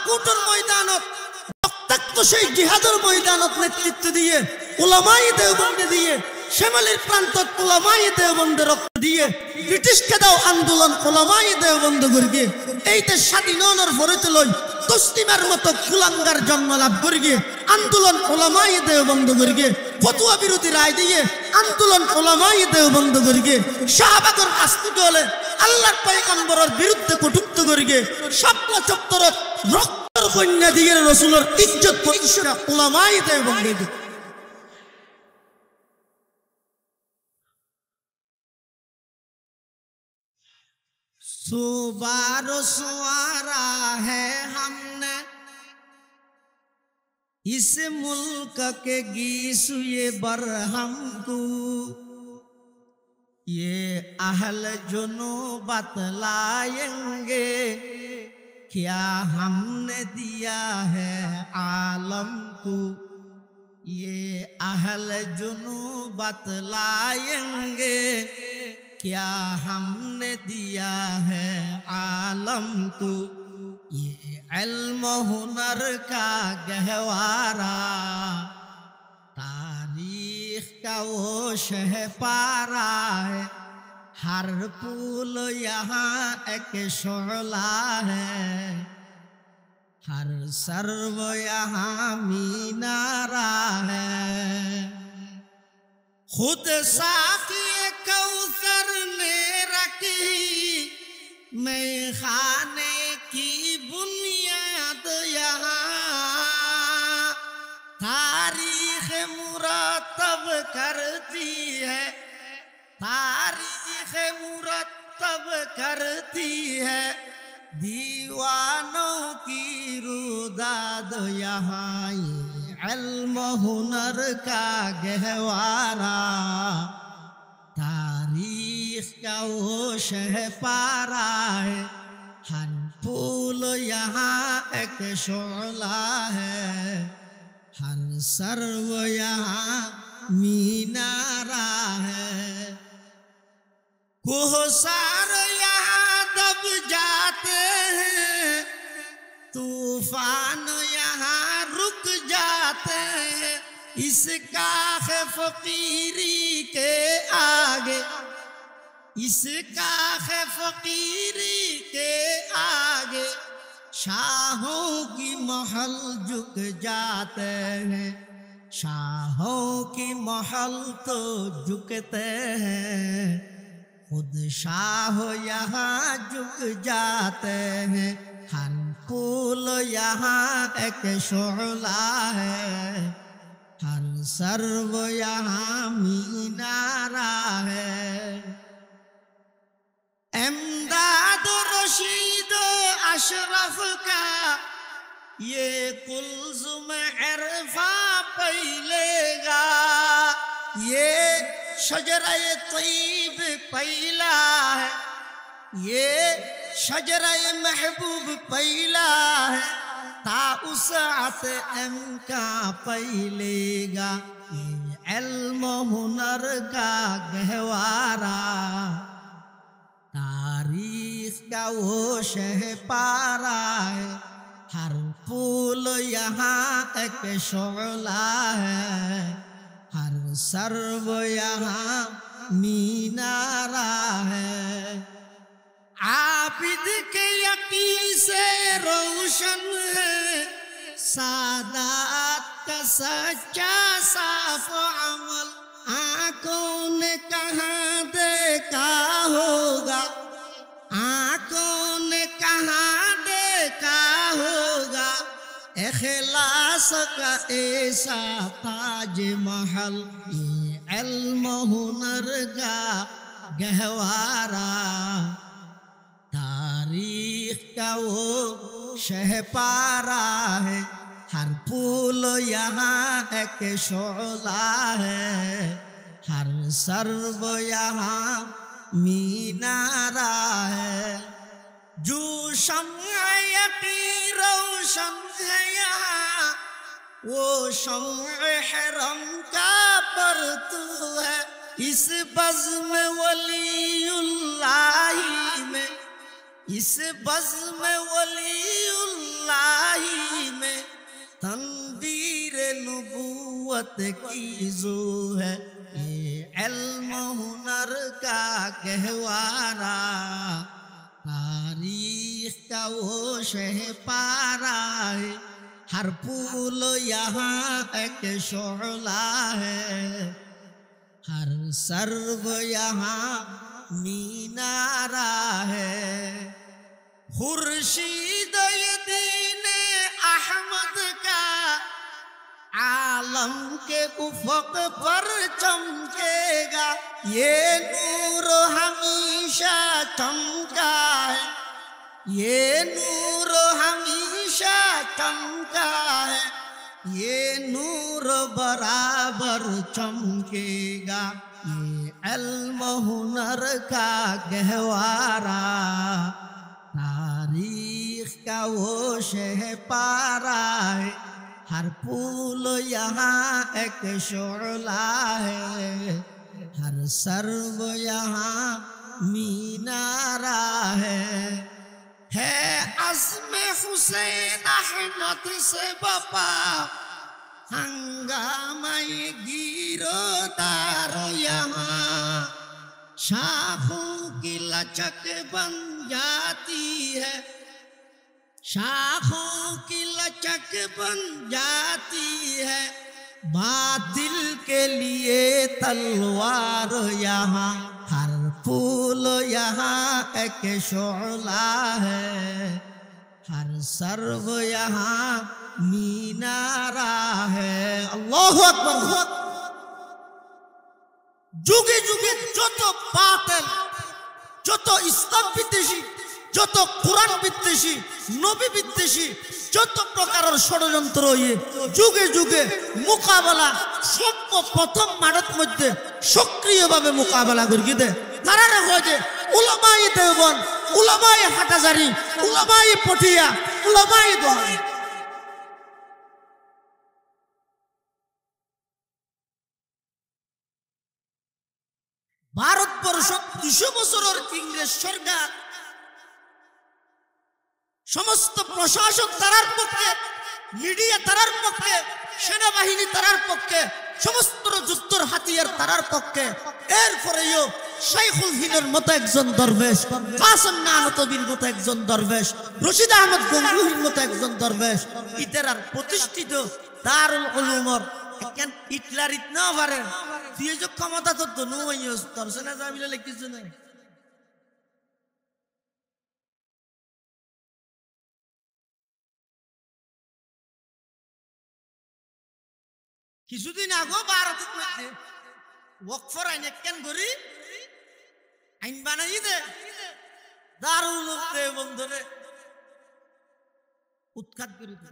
কুটুর ময়দানত রক্তাক্ত সেই জিহাদের ময়দানত নেতৃত্ব দিয়ে উলামায়ে দেওবন্দ দিয়ে শ্যামলীর প্রান্তত উলামায়ে দেওবন্দ রক্ত দিয়ে ব্রিটিশকে দাও আন্দোলন উলামায়ে দেওবন্দ গর্গে এই দেশ স্বাধীনতার ফরতে লই তসলিমার মতো কুলাঙ্গার জন্ম লাভ করিগে আন্দোলন উলামায়ে দেওবন্দ গর্গে ফতোয়া বিরোধী রায় দিয়ে আন্দোলন উলামায়ে দেওবন্দ গর্গে শাহবাগের আস্তি দলে আল্লাহর পয়গম্বরের বিরুদ্ধে কটূক্ত করিগে স্বপ্ন চত্বরত রক্তের কন্যা দিয়ে রাসূলের ইজ্জত প্রতিষ্ঠা উলামায়ে দেওবন্দ सुबार सुवारा है हमने इस मुल्क के गीसुए बरहम को ये अहल जुनू बतलाएंगे क्या हमने दिया है आलम को ये अहल जुनू बतलाएंगे क्या हमने दिया है आलम को ये इल्म हुनर का गहवारा तारीख का वो शहपारा है हर पुल यहाँ एक शोला है हर सर्व यहाँ मीनारा है खुद साकी कौसर ने रखी मैं खाने की बुनियाद यहाँ तारीख मुरतब करती है तारीख मुरतब करती है दीवानों की रुदाद यहाँ इल्म हुनर का गहवारा तारीख का वो शहपारा है हर फूल यहाँ एक शोला है हर सर्व यहाँ मीनारा है कोहसार यहाँ दब जाते हैं तूफान यहाँ रुक जाते हैं इसका है फकीरी के आगे इसका है फकीरी के आगे शाहों की महल झुक जाते हैं शाहों की महल तो झुकते हैं खुद शाह यहाँ झुक जाते हैं हर फूल यहाँ एक शोला है हर सर्व यहाँ मीनारा है इमदाद रशीद अशरफ का ये कुल्ज़ुम इरफा पहलेगा ये शजरा-ए तय्यब पहला है ये शजरा-ए महबूब पहला है ता उसात एम का पहलेगा ये इल्म हुनर का गहवारा तारीख का वो शहपारा है हर फूल यहाँ एक शोला है हर सर्व यहाँ मीनारा है आबिद के यकीन से रोशन है सादात का सच्चा साफ अमल आँखों ने कहाँ देखा होगा आँखों ने कहाँ देखा होगा इखलास का ऐसा ताज महल ये इल्म हुनर का गहवारा तारीख का वो शहपारा है हर फूल यहाँ एक शोला है हर सर्व यहाँ मीनारा है जो शम्अ यकीन रोशन है यहाँ वो शम्अ हरम का परतू है इस बज़्म वलीउल्लाही में इस बज़्म वलीउल्लाही तनवीर नबूवत की जो है ये इल्म हुनर का गहवारा तारीख का वो शहपारा है हर फूल यहाँ एक शोला है हर सर्व यहाँ मीनारा है खुर्शीद दीन अहमद का आलम के उफ़क़ पर चमकेगा ये नूर हमेशा चमका है ये नूर हमेशा चमका है ये नूर बराबर चमकेगा ये इल्म हुनर का गहवारा तारीख का वो शहपारा है हर फूल यहाँ एक शोला है हर सर्व यहाँ मीनारा है अज़्म हुसैन अहमद से बपा हंगामाए गिरोदार यहाँ शाखों की लचक बन जाती है शाखों की लचक बन जाती है बातिल के लिए तलवार यहाँ हर फूल यहाँ एक शोला है हर सर्व यहाँ मीनारा है अल्लाहु अकबर जुगे जुगे যত বাতিল যত ইসলাম বিদ্বেষী যত কোরআন বিদ্বেষী নবী বিদ্বেষী যত প্রকারের ষড়যন্ত্র যুগে যুগে মোকাবেলা সর্বপ্রথম মানব মধ্যে সক্রিয়ভাবে মোকাবেলা করি দে কারণে হয় যে উলামায়ে দেওবন্দ উলামায়ে হাটাজারি উলামায়ে পটিয়া উলামায়ে দোহাই ভারতবর্ষ 200 বছরের ইংরেজ সরকার সমস্ত প্রশাসক তারার পক্ষে মিডিয়া তারার পক্ষে সেনাবাহিনী তারার পক্ষে সমস্ত যুদ্ধের হাতিয়ার তারার পক্ষে এরপরেও শাইখুল হিন্দের মতো একজন দরবেশ কাসেম নানতবীর মতো একজন দরবেশ রশিদ আহমদ গঙ্গুহির মতো একজন দরবেশ ইতারার প্রতিষ্ঠিত দারুল উলুমর কেন হিটলার ইতনা পারে তুই যে ক্ষমতা তো দনু হইস দর্শনা যাবিলে কিছু নাই কিছুদিন আগে ভারতের মধ্যে ওয়াকফর আইন কেন করি আইন বানাই দে দারুল উলুম দেওবন্দরে উৎখাত করে দে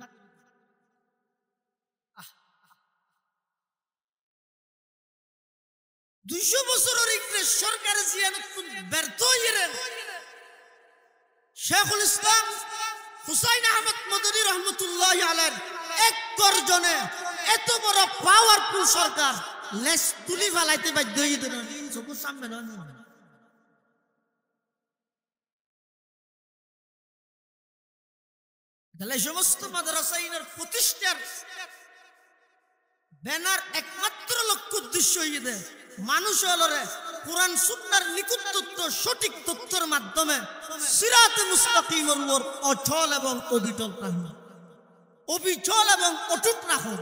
200 বছরের ইংরেজ সরকারের জিয়ানত ব্যর্থ হইলেন শেখুল ইসলাম হুসাইন আহমদ মদনী রহমতুল্লাহি আলাইহি এক গর্জনে এত বড় পাওয়ারফুল সরকার লেস তুলি ফেলাইতে বাধ্য হইতেন চোখের সামনে নয় তাহলে সমস্ত মাদ্রাসাইনের প্রতিষ্ঠার ব্যানার একমাত্র লক্ষ্য উদ্দেশ্য হইতে মানুষ হলরে কোরআন সুন্নাহর নিখুঁত তথ্য সঠিক তথ্যের মাধ্যমে সিরাতে মুস্তাকিমের উপর অচল এবং অবিচল এবং অটুট রাখুন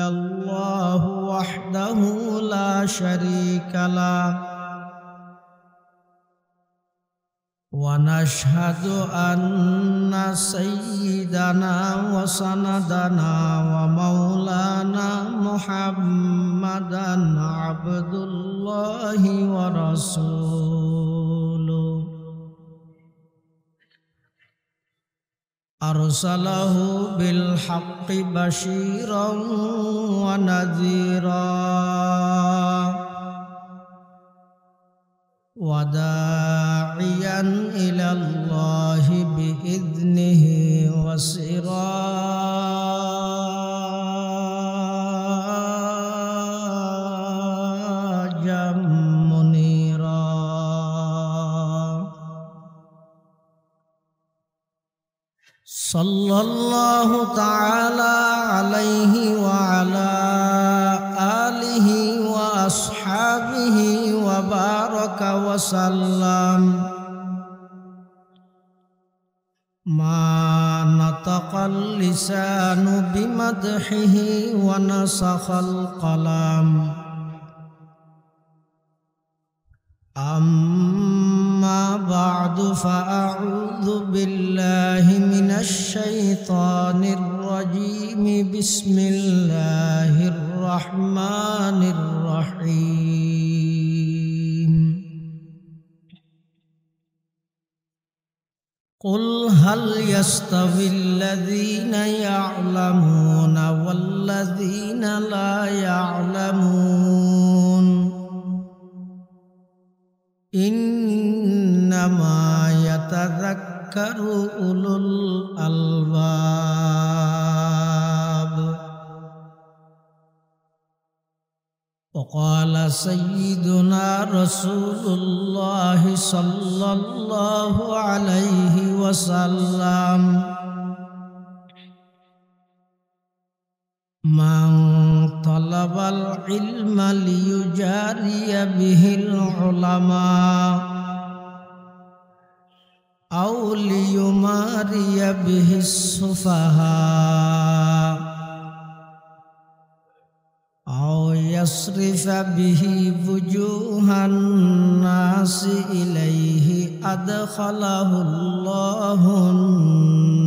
আল্লাহু ওয়াহদাহু লা শারীকা লা ونشهد أن سيدنا وسندنا ومولانا محمدا عبد الله ورسوله أرسله بالحق بشيرا ونذيرا وداعيا إلى الله بإذنه وسراجا منيرا सल्लल्लाहु ताला अलैहि व अला आलिहि व अस्हाबिहि व बारक व सल्लम। मा नतक़ल लिसानु बिमदहिहि व नसख़ल क़लम। अम्मा बअदु फ़अऊज़ु बिल्लाहि मिनश शैतानिर रजीम। बिस्मिल्लाहिर रहमानिर रहीम। क़ुल हल यस्तविल्लज़ीना यअलमूना वल्लज़ीना ला यअलमून। इन्नमा यतज़क्करु उलुल अलबाब। वक़ाल सय्यिदुना रसूलुल्लाहि सल्लल्लाहु अलैहि वसल्लम। मन तलबल इल्म लियुजारिय बिहिल उलमा औ लियुमारिय बिहिस सुफहा औ यस्रिफ बिहि वुजूहन नासि इलैहि अदखलहुल्लाहुन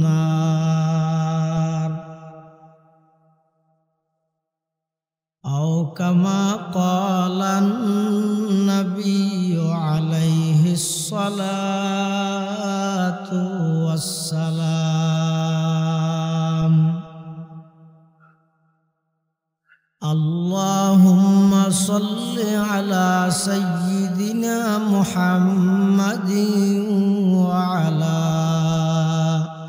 नार। औ कमा क़ालन नबिय्यु अलैहिस्सलातु वस्सलाम। अल्लाहुम्मा सल्लि अला सय्यिदिना मुहम्मदिन व अला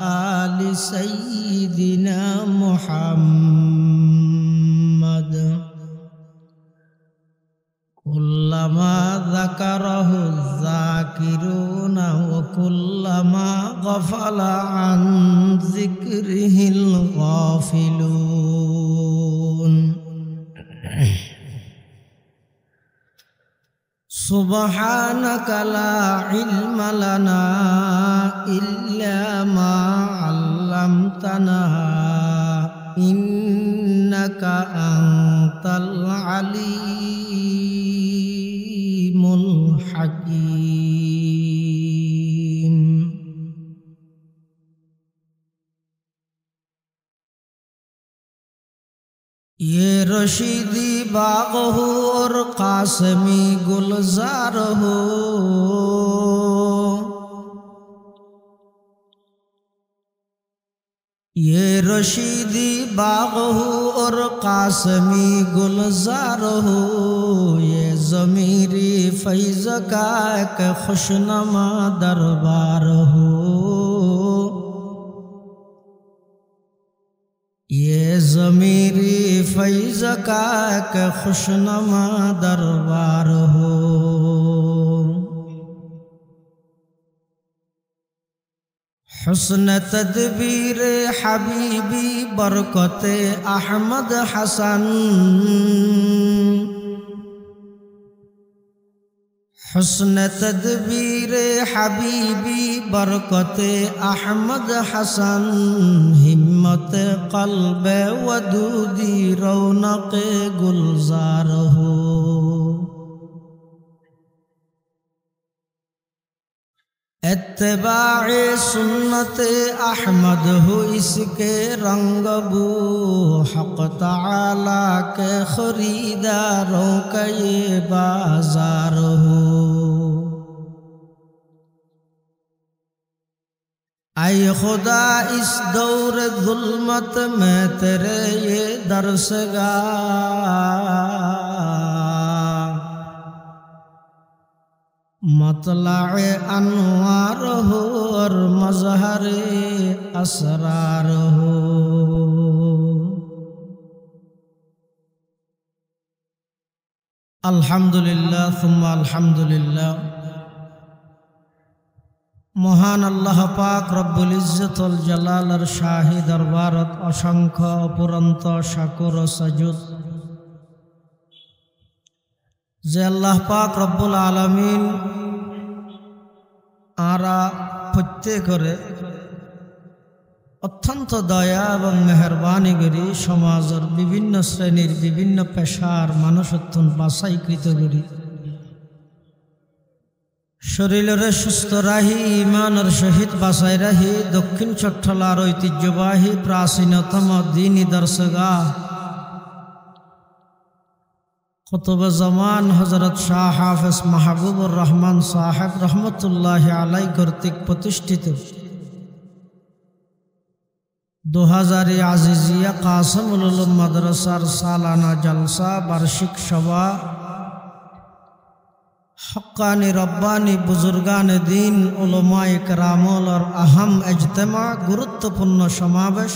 आलि सय्यिदिना मुहम्मद। कुल्लमा ज़करहु ज़ाकिरूना व कुल्लमा गफ़ला अन ज़िक्रिहिल गाफ़िलून। सुब्हानक ला इल्म लना इल्ला मा अल्लमतना इन्नका अंतल अलीमुल हकीम। ये रशीदी बाग हो और कासमी गुलजार हो। ये रशीदी बाग हो और कासमी गुलजार हो। ये ज़मीरी फैज़ का एक खुशनमा दरबार हो। ये ज़मीरी फैज़ का एक खुशनमा दरबार हो। हुस्न तदबीर हबीबी बरकत अहमद हसन। हुस्न तदबीर हबीबी बरकत अहमद हसन। हिम्मत क़ल्ब वदूदी रौनक गुलजार हो। इत्तिबाए सुन्नत अहमद हो इसके रंग बू। हक़ तआला के खरीदारों का ये बाजार हो। ऐ खुदा इस दौर ज़ुल्मत में तेरे ये दरसगाह मतलाए अनवार हो और मज़हरे असरार हो। अल्हम्दुलिल्लाह सुम्मा अल्हम्दुलिल्लाह। মহান আল্লাহ পাক রব্বুল ইজ্জতুল জালালের শাহী দরবারত অসংখ্য অপুরন্ত শাকুর ও সাজুদ যে আল্লাহ পাক রব্বুল আলামিন আরা প্রত্যেকরে অত্যন্ত দয়া এবং মেহরবানি করি সমাজের বিভিন্ন শ্রেণীর বিভিন্ন পেশার মানুষ অত্যন্ত বাছাইকৃত করি শরীরে সুস্থ রাহি ইমানের সহিত বাসায় রাহি দক্ষিণ চট্টলার ঐতিহ্যবাহী প্রাচীনতম দ্বীনী দর্শগাহ কুতুবে জামান হযরত শাহ হাফেজ মাহবুবুর রহমান সাহেব রহমতুল্লাহ আলাই কর্তৃক প্রতিষ্ঠিত 2000 আজিজিয়া কাসিমুল উলুম মাদ্রাসার সালানা জলসা বার্ষিক সভা হক্কানি রব্বানি বুজুর্গান দিন উলামায়ে কেরামল और अहम इज्तिमा গুরুত্বপূর্ণ সমাবেশ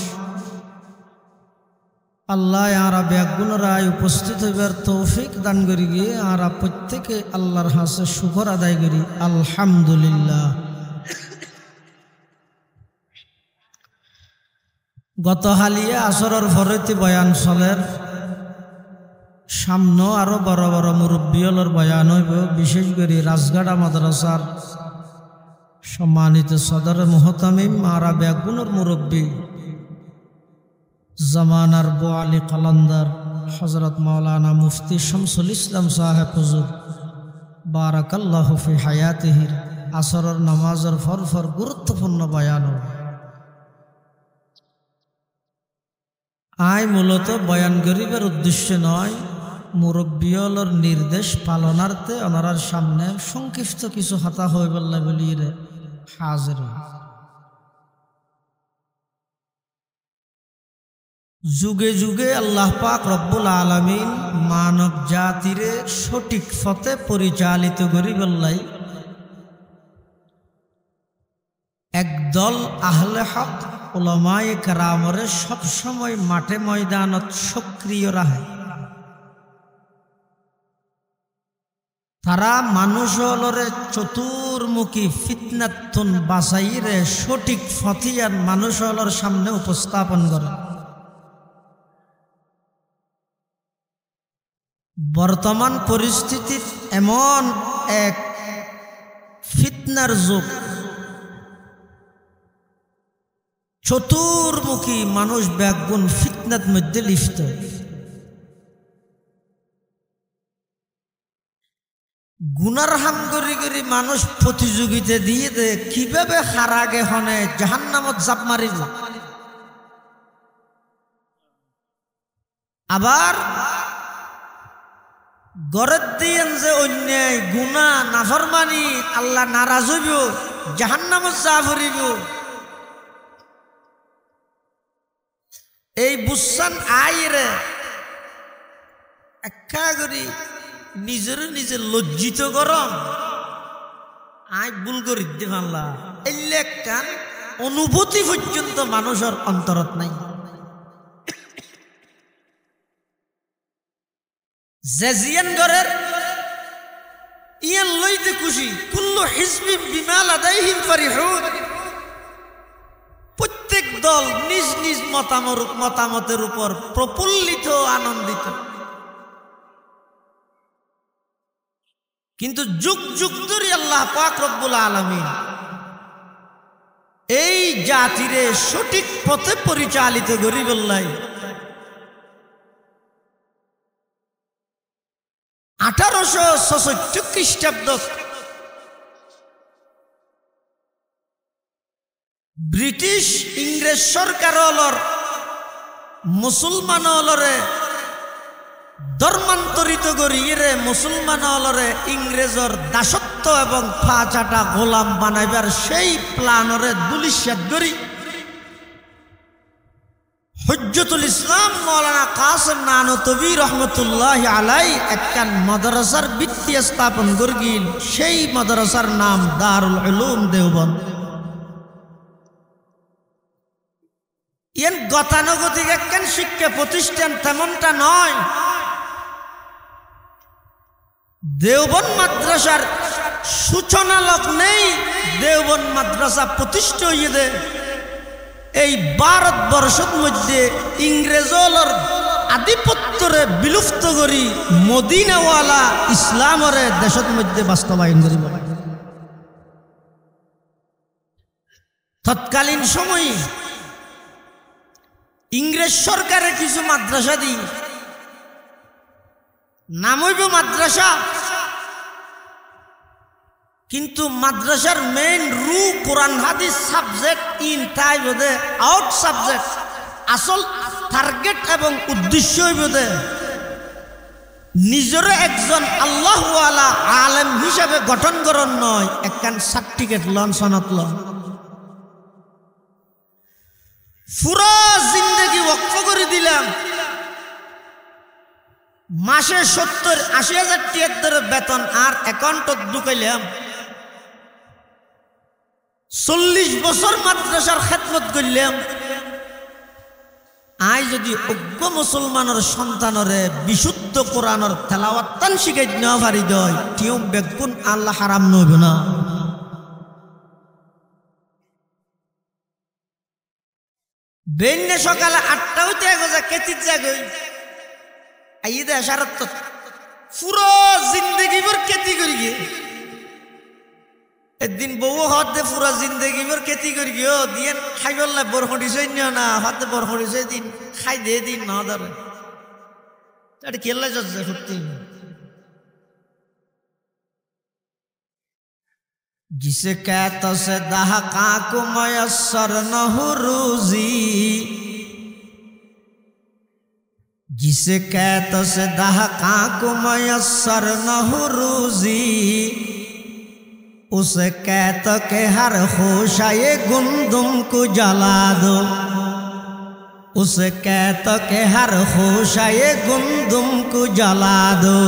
আল্লাহ আরা ব্যাগুণরায় উপস্থিত হইবার তৌফিক দান করি গিয়ে আরা প্রত্যেকে আল্লাহর হাসে শুকর আদায় করি আলহামদুলিল্লাহ। গত হালিয়া আসরের ফরতি বয়ান চলের সামনে আরো বড় বড় মুরব্বিয়লর বয়ান হইব বিশেষ করে রাজগাড়া মাদ্রাসার সম্মানিত সদর মুহতামিম আরা ব্যাগুণর মুরব্বী জামানার বোয়ালি কালান্দার হযরত মাওলানা মুফতি শামসুল ইসলাম সাহেব হুজুর বারাকাল্লাহু ফি হায়াতিহির আসরের নামাজের ফরফর গুরুত্বপূর্ণ বয়ান আই মূলত বয়ান গরিবের উদ্দেশ্য নয় মুরব্বিয়লর নির্দেশ পালনার্থে ওনার সামনে সংক্ষিপ্ত কিছু হাতা হয়ে বললে বলি রে হাজির যুগে যুগে আল্লাহ পাক রব্বুল আলামিন মানব জাতিরে সঠিক পথে পরিচালিত করি বললাই একদল আহলে হক উলামায়ে কেরামরে সবসময় মাঠে ময়দানত সক্রিয় রাখে তারা মানুষ হলরে চতুর্মুখী ফিতনাতুন বাসাইরে সঠিক ফতিয়ান মানুষ হলর সামনে উপস্থাপন করে। বর্তমান পরিস্থিতির এমন এক ফিতনার যুগ চতুর্মুখী মানুষ ব্যাগুণ ফিতনার মধ্যে লিপ্ত গুনার হাম করি করি মানুষ প্রতিযোগিতা দিয়ে দে কিভাবে হারাগে হনে জাহান্নামত জাপ মারিব আবার গরত দিয়েন যে অন্যায় গুনাহ নাফরমানি আল্লাহ নারাজ হইব জাহান্নামত জাপ হরিব এই বুসান আইরে একা করি নিজের নিজে লজ্জিত গরম আই ভুল করি দে পারলা এলে একটা অনুভূতি পর্যন্ত মানুষের অন্তরত নাই যে জিয়ান গরের ইয়ান লইতে খুশি কুল্লু হিজবিন বিমা লাদাইহিম ফারিহুন প্রত্যেক দল নিজ নিজ মতামতের উপর প্রফুল্লিত আনন্দিত কিন্তু যুগ যুগ ধরে আল্লাহ পাক রব্বুল আলামিন এই জাতিরে সঠিক পথে পরিচালিত করি বললাই 1866 খ্রিস্টাব্দ ব্রিটিশ ইংরেজ সরকার মুসলমান ধর্মান্তরিত করিয়ে মুসলমান ইংরেজর দাসত্ব এবং ফাঁচাটা গোলাম বানাইবার সেই প্লানরে দুলিশাত করি হুজ্জতুল ইসলাম মাওলানা কাসিম নানতবী রহমতুল্লাহ আলাই একখান মাদ্রাসার ভিত্তি স্থাপন করিল সেই মাদ্রাসার নাম দারুল উলুম দেওবন্দ গতানুগতিক একখান শিক্ষা প্রতিষ্ঠান তেমনটা নয় দেওবন্দ মাদ্রাসার সূচনা লগ্নেই দেওবন্দ মাদ্রাসা প্রতিষ্ঠা হইয়ে দে এই ভারতবর্ষের মধ্যে ইংরেজর আধিপত্যরে বিলুপ্ত করি মদিনাওয়ালা ইসলামরে দেশের মধ্যে বাস্তবায়ন করিব। তৎকালীন সময়ে ইংরেজ সরকারের কিছু মাদ্রাসা দি নাম হইব মাদ্রাসা, কিন্তু মাদ্রাসার মেইন রু কোরআন হাদিস সাবজেক্ট ইন তাই বোধে আউট সাবজেক্ট আসল টার্গেট এবং উদ্দেশ্য হইবে নিজের একজন আল্লাহওয়ালা আলেম হিসাবে গঠন করন নয়, একখান সার্টিফিকেট লন সনদ লন। পুরো জিন্দগি ওয়াকফ করে দিলাম, মাসে 70-80 হাজার টাকা বেতন আর অ্যাকাউন্টত ঢুকাইলাম। 40 বছর মাদ্রাসার খেদমত করলাম। আই যদি অজ্ঞ মুসলমানের সন্তানরে বিশুদ্ধ কোরআনের তেলাওয়াত শিখাই নেওয়া পারি দয় কেউ বেগুন আল্লাহ হারাম নইব না। বেন্যে সকালে 8টা হইতে এগোজা কেতির জাগই আইয়ে দে সারাত পুরো জিন্দগি ভর কেতি করি গিয়ে একদিন বউ হাত দে পুরা জিন্দগি ভর কেতি করি গিয়ে দিয়ে খাই বললে বরখড়ি সই নিও না হাতে বরখড়ি সই দিন খাই দে দিন না ধরে এটা কেল্লা যাচ্ছে সত্যি। जिसे कहता से दहका को मयसर न हो रोजी, जिसे कहता से दहका को मयसर न हो रोजी, उसे कहता के हर खोशाए गुंदुम को जला दो, उसे कहता के हर खोशाए गुंदुम को जला दो।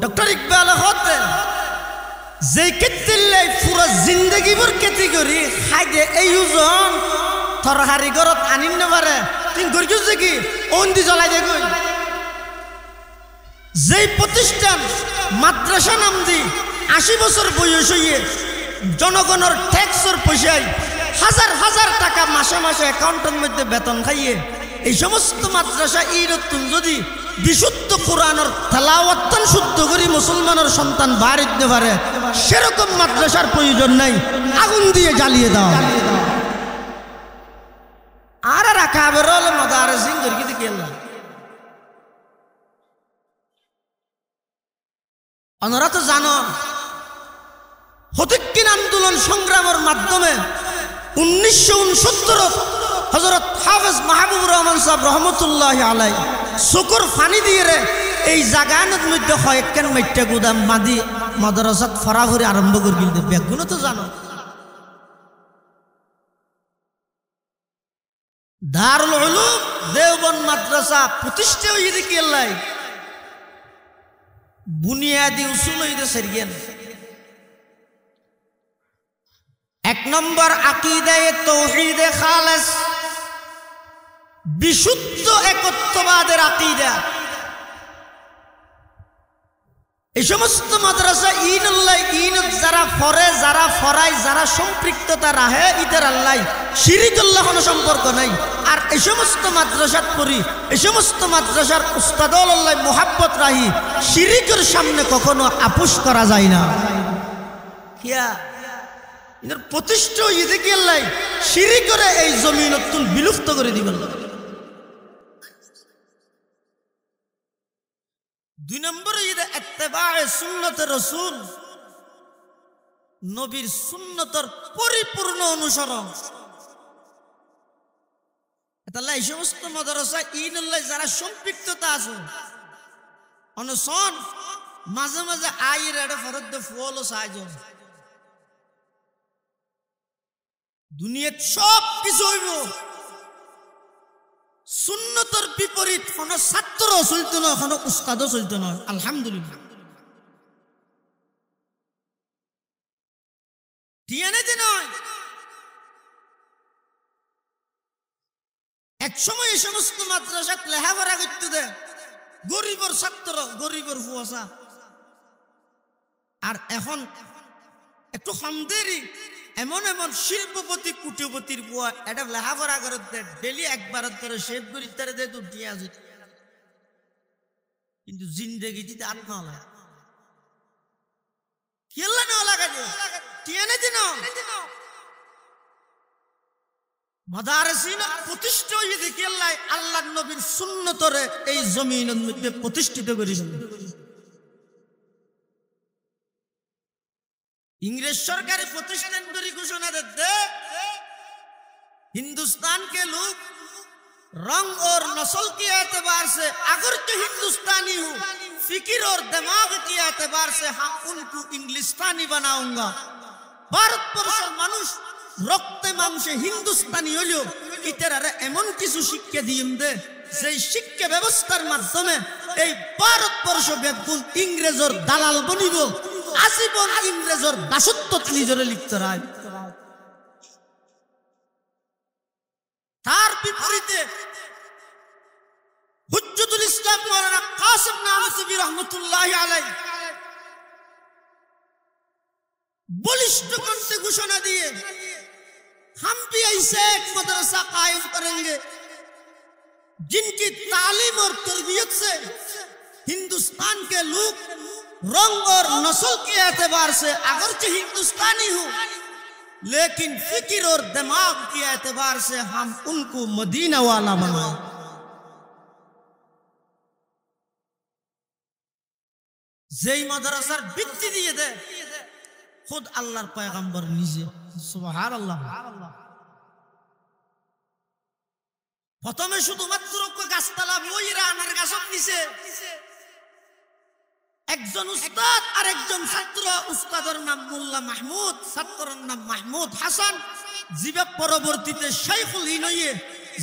डॉक्टर इकबाल होते যে কেতিলে পুরো জিন্দগি ভর কেতি করি খাই দে এই ওজন তরকারি ঘরত আনিন না পারে তুই গরিব যে কি অন্দি জ্বলাই দে কই। যেই প্রতিষ্ঠান মাদ্রাসা নাম দি 80 বছর বয়স হইয়ে জনগণের ট্যাক্সের পয়সায় হাজার হাজার টাকা মাসে মাসে অ্যাকাউন্টের মধ্যে বেতন খাইয়ে এই সমস্ত মাদ্রাসা এই রতুন যদি বিশুদ্ধ কোরআনের তেলাওয়াত শুদ্ধ করে মুসলমানের সন্তান বাড়ি দিতে পারে সেরকম মাদ্রাসার প্রয়োজন নাই, আগুন দিয়ে জ্বালিয়ে দাও। আর রাখা বেরোলে মাদারে সিং করি দিকে ওনারা তো জানো হতিকিন আন্দোলন সংগ্রামের মাধ্যমে 1969 হযরত হাফেজ মাহবুবুর রহমান সাহেব রহমতুল্লাহ আলাই শুকর ফানি দিয়ে রে এই জায়গার মধ্যে কয়েকখান মাইটা গুদাম মাদি মাদ্রাসাত ফরাফরি আরম্ভ করে দিল। ব্যাগুলো তো জানো দারুল উলুম দেওবন্দ মাদ্রাসা প্রতিষ্ঠা হয়ে দেখি আল্লাহ বুনিয়াদি উসুল হইতে সেরিয়েন। 1 নম্বর আকীদায়ে তাওহীদে খালেস বিশুদ্ধ একত্ববাদের আকীদা। এই সমস্ত মাদ্রাসা ইনল্লাহ ইনত যারা ফরে যারা ফরাই যারা সম্পৃক্ততা রাহে ইদের আল্লাহ শিরিকুল্লাহ কোনো সম্পর্ক নাই। আর এই সমস্ত মাদ্রাসাত পড়ি এই সমস্ত মাদ্রাসার উস্তাদুল আল্লাহ মোহাব্বত রাহি শিরিকের সামনে কখনো আপোষ করা যায় না। কিয়া ইনার প্রতিষ্ঠা ইদে কি আল্লাহ শিরিক করে এই জমিনতুন বিলুপ্ত করে দিবেন। 2 নম্বরে ইদে ইত্তেবায়ে সুন্নতে রাসূল নবীর সুন্নতের পরিপূর্ণ অনুসরণ। তাহলে এই সমস্ত মাদ্রাসা ইনল্লাহ যারা সম্পৃক্ততা আছে অনুসরণ মাঝে মাঝে আইর এর ফরদ ফুলও সাহায্য দুনিয়াত সব কিছু হইব সুন্নতের বিপরীত কোনো ছাত্র চলতো না কোনো উস্তাদও চলতো না। আলহামদুলিল্লাহ টিয়ানে যে নয় এক সময় এই সমস্ত মাদ্রাসাত লেখাপড়া করতে দে গরিবর ছাত্র গরিবর ফুয়াশা আর এখন একটু হামদেরি এমন এমন শিল্পপতি কুটিপতির বুয়া এটা লেখাপড়া করে ডেলি একবার করে শেভ করি তারে দে দুধ দিয়ে আসে, কিন্তু জিন্দেগি দিতে আত্মা লাগে খেলা না লাগা টিয়ানে দিন মাদারসিনা প্রতিষ্ঠা হয়ে দেখি আল্লাহ আল্লাহর নবীর সুন্নতরে এই জমিনের মধ্যে প্রতিষ্ঠিত করেছেন। इंग्रेज सरकारी प्रतिष्ठान की घोषणा देते हिंदुस्तान के लोग रंग और नस्ल के एतबार से अगर तो हिंदुस्तानी हूँ, फिक्र और दिमाग के एतबार से हम उनको इंग्लिस्तानी बनाऊंगा। भारत वर्षर मानुष रक्ते मांसे हिंदुस्तानी हलो इतरारे एमन किछु शिक्षा दिए दे যে শিক্ষা ব্যবস্থার মাধ্যমে এই ভারতবর্ষ বেগুন ইংরেজর দালাল বনিব, আজীবন ইংরেজর দাসত্ব নিজরে লিখতে রায়। তার বিপরীতে হুজ্জতুল ইসলাম মাওলানা কাসিম নানসবী রহমাতুল্লাহি আলাইহি বলিষ্ঠ কণ্ঠে ঘোষণা দিয়ে हम भी ऐसे एक मदरसा कायम करेंगे जिनकी तालीम और तरबियत से हिंदुस्तान के लोग रंग और नस्ल के एतबार से अगरचे हिंदुस्तानी हूं, लेकिन फिक्र और दिमाग के एतबार से हम उनको मदीना वाला बनाए। যেই মাদ্রাসার ভিত্তি দিয়ে দে खुद अल्लाहर पैगंबर निजे सुबहानाल्लाह। প্রথমে শুধুমাত্র গাছতলা বইরা আনার গাছক নিছে একজন উস্তাদ আর একজন ছাত্র, উস্তাদের নাম মোল্লা মাহমুদ, ছাত্রের নাম মাহমুদ হাসান, জিবে পরবর্তীতে শাইখুল হিনয়ে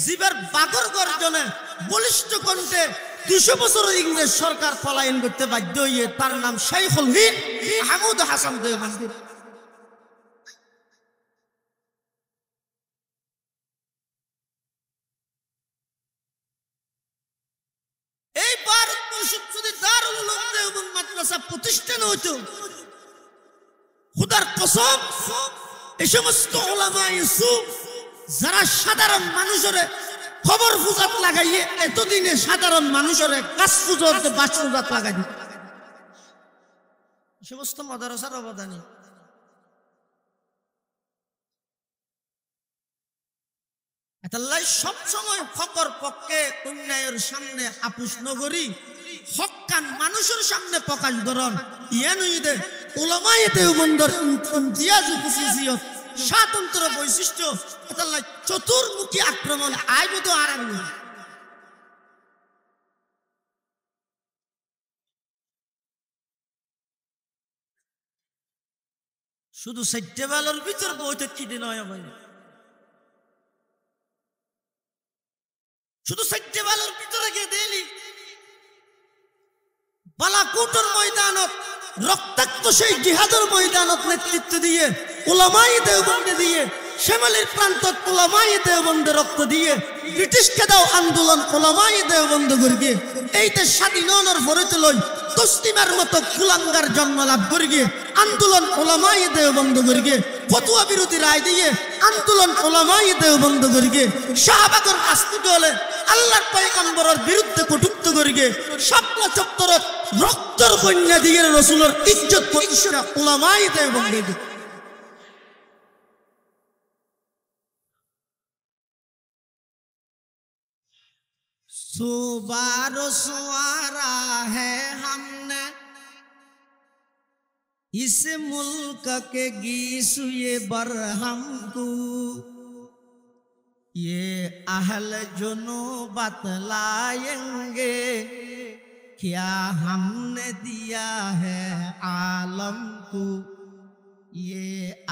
জিবের বাগর গর্জনে বলিষ্ঠ কণ্ঠে 200 বছর ইংরেজ সরকার পলায়ন করতে বাধ্য হয়ে তার নাম শাইখুল হিন মাহমুদ হাসান দেওবন্দি। এই ভারতবর্ষ যদি দারুল উলুম দেওবন্দ মাদ্রাসা প্রতিষ্ঠান হতো, খুদার কসম এই সমস্ত উলামায়ে সু যারা সাধারণ মানুষের খবর ফুজাত লাগাইয়ে এতদিনে সাধারণ মানুষের কাজ ফুজত বাস ফুজাত লাগাই সমস্ত মাদ্রাসার অবদানী। এতাল্লাই সবসময় হকর পক্ষে অন্যায়ের সামনে আপুস নগরী হক্কান মানুষের সামনে প্রকাশ ধরন ইয়ানুইদে উলামায়ে দেওবন্দর ইমতিয়াজ খুসুসিয়ত স্বাতন্ত্র বৈশিষ্ট্য এতাল্লাই চতুর্মুখী আক্রমণ আইবতো আরাঙ্গি। শুধু সাইটেবালের ভিতর বইতে কিনে নয় ভাই, শুধু সাইটেবালের ভিতরে গিয়ে দিলি বালাকোটের ময়দানত রক্তাক্ত সেই জিহাদের ময়দানত নেতৃত্ব দিয়ে উলামায়ে দেওবন্দ দিয়ে শ্যামলীর প্রান্তত উলামায়ে দেওবন্দ রক্ত দিয়ে ব্রিটিশকে দাও আন্দোলন উলামায়ে দেওবন্দ করিয়ে এইতে স্বাধীনতার ভরতে লই তসলিমার মতো কুলাঙ্গার জন্ম লাভ করিয়ে আন্দোলন উলামায়ে দেওবন্দ করিয়ে ফতোয়া বিরোধী রায় দিয়ে আন্দোলন উলামায়ে দেওবন্দ করিয়ে শাহবাগের আস্তি দলে আল্লাহর পয়গম্বরের বিরুদ্ধে কটূক্ত করিয়ে শাপলা চত্বরত রক্তের কন্যা দিয়ে রাসূলের ইজ্জত প্রতিষ্ঠা উলামায়ে দেওবন্দ। सुबारो सुवारा है हमने इस मुल्क के गीसुए बरहम को, ये अहल जुनू बतलाएंगे क्या हमने दिया है आलम को, ये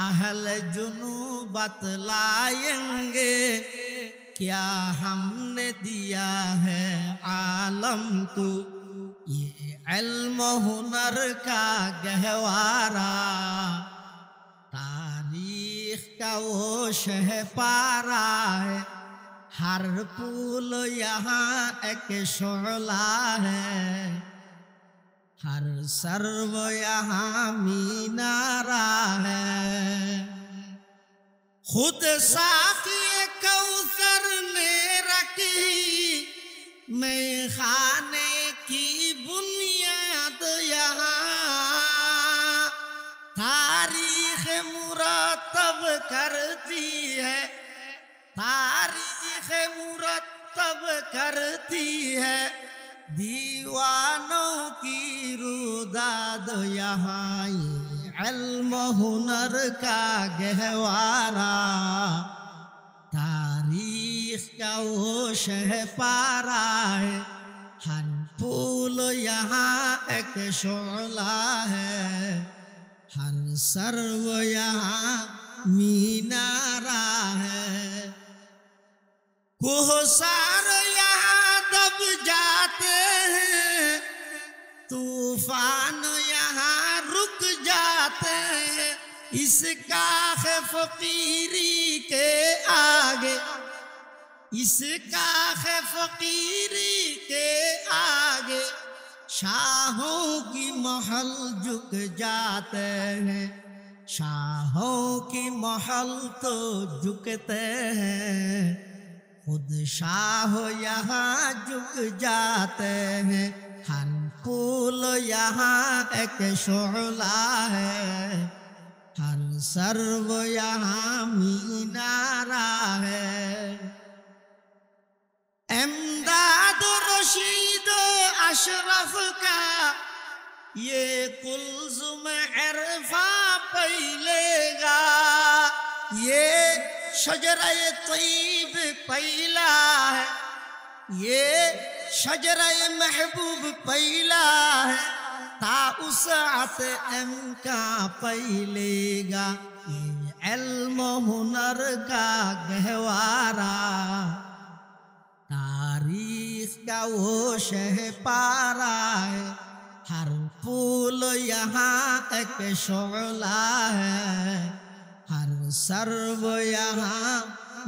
अहल जुनू बतलाएंगे क्या हमने दिया है आलम को, ये इल्म हुनर का गहवारा तारीख का वो शहपारा है, हर फूल यहाँ एक शोला है, हर सर्व यहाँ मीनारा है। खुद साक़ी कौसर ने रखी मैं खाने की बुनियाद यहाँ, तारीख मुरतब करती है, तारीख मुरतब करती है दीवानों की रुदाद यहाँ। ये इल्म हुनर का गहवारा, तारीख का वो शहपारा है। हर फूल यहाँ एक शोला है, हर सर्व यहाँ मीनारा है। कोहसार यहाँ दब जाते हैं, तूफान यहाँ रुक जाते हैं। इसका है फकीरी के आगे, इसका है फकीरी के आगे शाहों की महल झुक जाते हैं, शाहों की महल तो झुकते हैं। खुद शाह यहाँ झुक जाते हैं, हर फूल यहाँ एक शोला है, हर सर्व यहाँ मीनारा है। इमदाद रशीद अशरफ का ये कुल्ज़ुम इरफा पैलेगा, ये शजरे तय्यब पैला है, ये शजरे महबूब पैला है। ताउसात एम का पैलेगा, ये इल्म हुनर का गहवारा, तारीख का वो शहपारा है। हर फूल यहाँ एक शोला है, हर सर्व यहाँ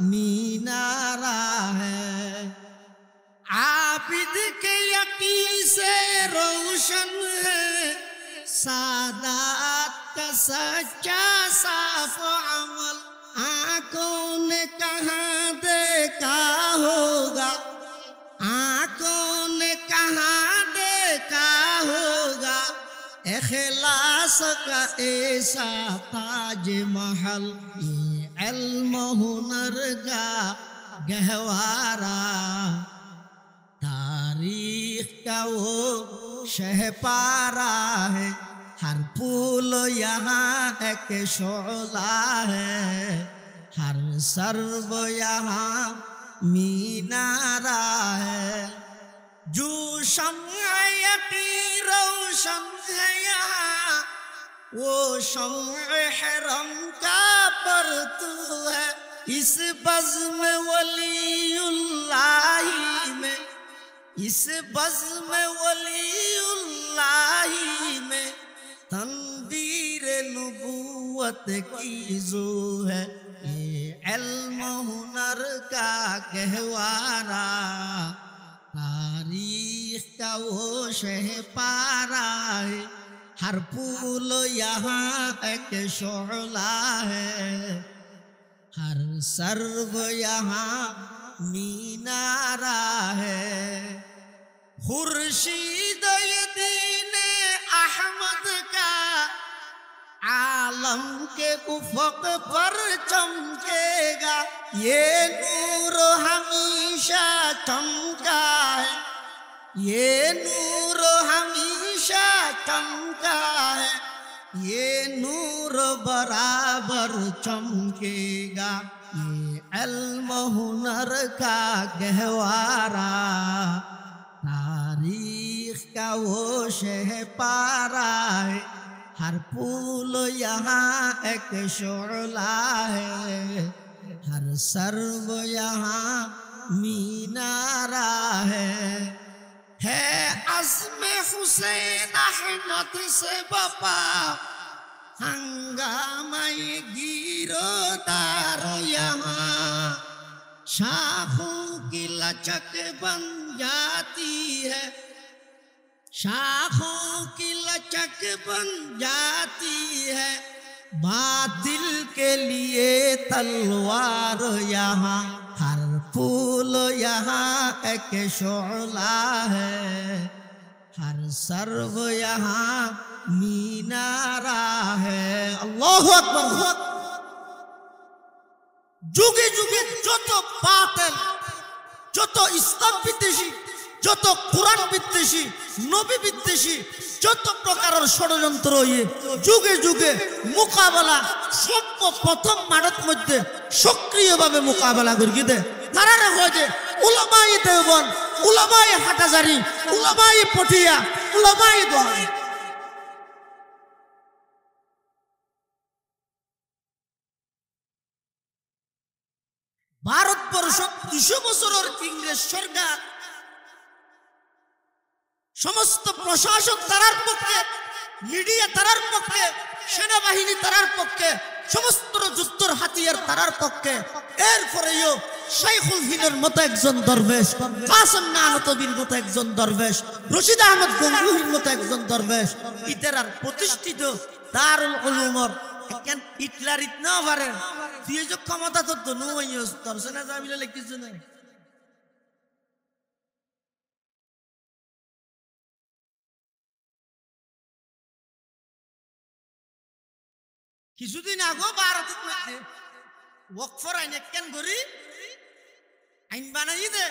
मीनारा है। आबिद के यकीन से रोशन है सादात का सच्चा साफ अमल। आंखों ने कहाँ देखा होगा, आंखों ने कहाँ देखा होगा इखलास का ऐसा ताज महल। ये इल्म हुनर का गहवारा, तारीख का वो शहपारा है। हर फूल यहाँ एक शोला है, हर सर्व यहाँ मीनारा है। जो शम्अ यकी रोशन है यहाँ, वो शम्अ हरम का परतू है। इस बज़्म वलीउल्लाही में, इस बज़्म वलीउल्लाही में तनवीर नबूवत की जो है। ये इल्म हुनर का गहवारा, तारीख का वो शहपारा है। हर फूल यहाँ एक शोला है, हर सर्व यहाँ मीनारा है। खुर्शीद दीन अहमद का आलम के उफ़क़ पर चमकेगा। ये नूर हमेशा चमका है, ये नूर हमेशा चमका है। ये नूर बराबर चमकेगा। ये इल्म हुनर का गहवारा, तारीख का वो शहपारा है। हर फूल यहाँ एक शोला है, हर सर्व यहाँ मीनारा है अज़्म हुसैन अहमद से बपा हंगामे गिरोदार यहाँ। शाखों की लचक बन जाती है, शाखों की लचक बन जाती है बातिल के लिए तलवार यहाँ हर फूल यहाँ एक शोला है हर सर्व यहाँ मीनारा है अल्लाहु अकबर যুগে যুগে যত বাতিল যত ইসলাম বিদ্বেষী যত কোরআন বিদ্বেষী নবী বিদ্বেষী যত প্রকারের ষড়যন্ত্র যুগে যুগে মোকাবেলা সর্বপ্রথম মানব মধ্যে সক্রিয়ভাবে মোকাবেলা করি দে তারা হয় যে উলামায়ে দেওবন্দ উলামায়ে হাটাজারি উলামায়ে পটিয়া উলামায়ে দোহাই ভারতবর্ষ 200 বছরের ইংরেজ সরকার সমস্ত প্রশাসক তারার পক্ষে মিডিয়া তারার পক্ষে সেনাবাহিনী তারার পক্ষে সমস্ত যুদ্ধের হাতিয়ার তারার পক্ষে এরপরেও শাইখুল হিন্দের মতো একজন দরবেশ কাসেম নানতবীর মতো একজন দরবেশ রশিদ আহমদ গঙ্গুহির মতো একজন দরবেশ ইতারার প্রতিষ্ঠিত দারুল উলুমর কেন হিটলার ইতনা পারে তুই যে ক্ষমতা তো দনুইস দর্শনে যাবিলে লিখিছ না কিছুদিন আগে ভারতের মধ্যে ওয়াকফর আইন কেন করি আইন বানাই দে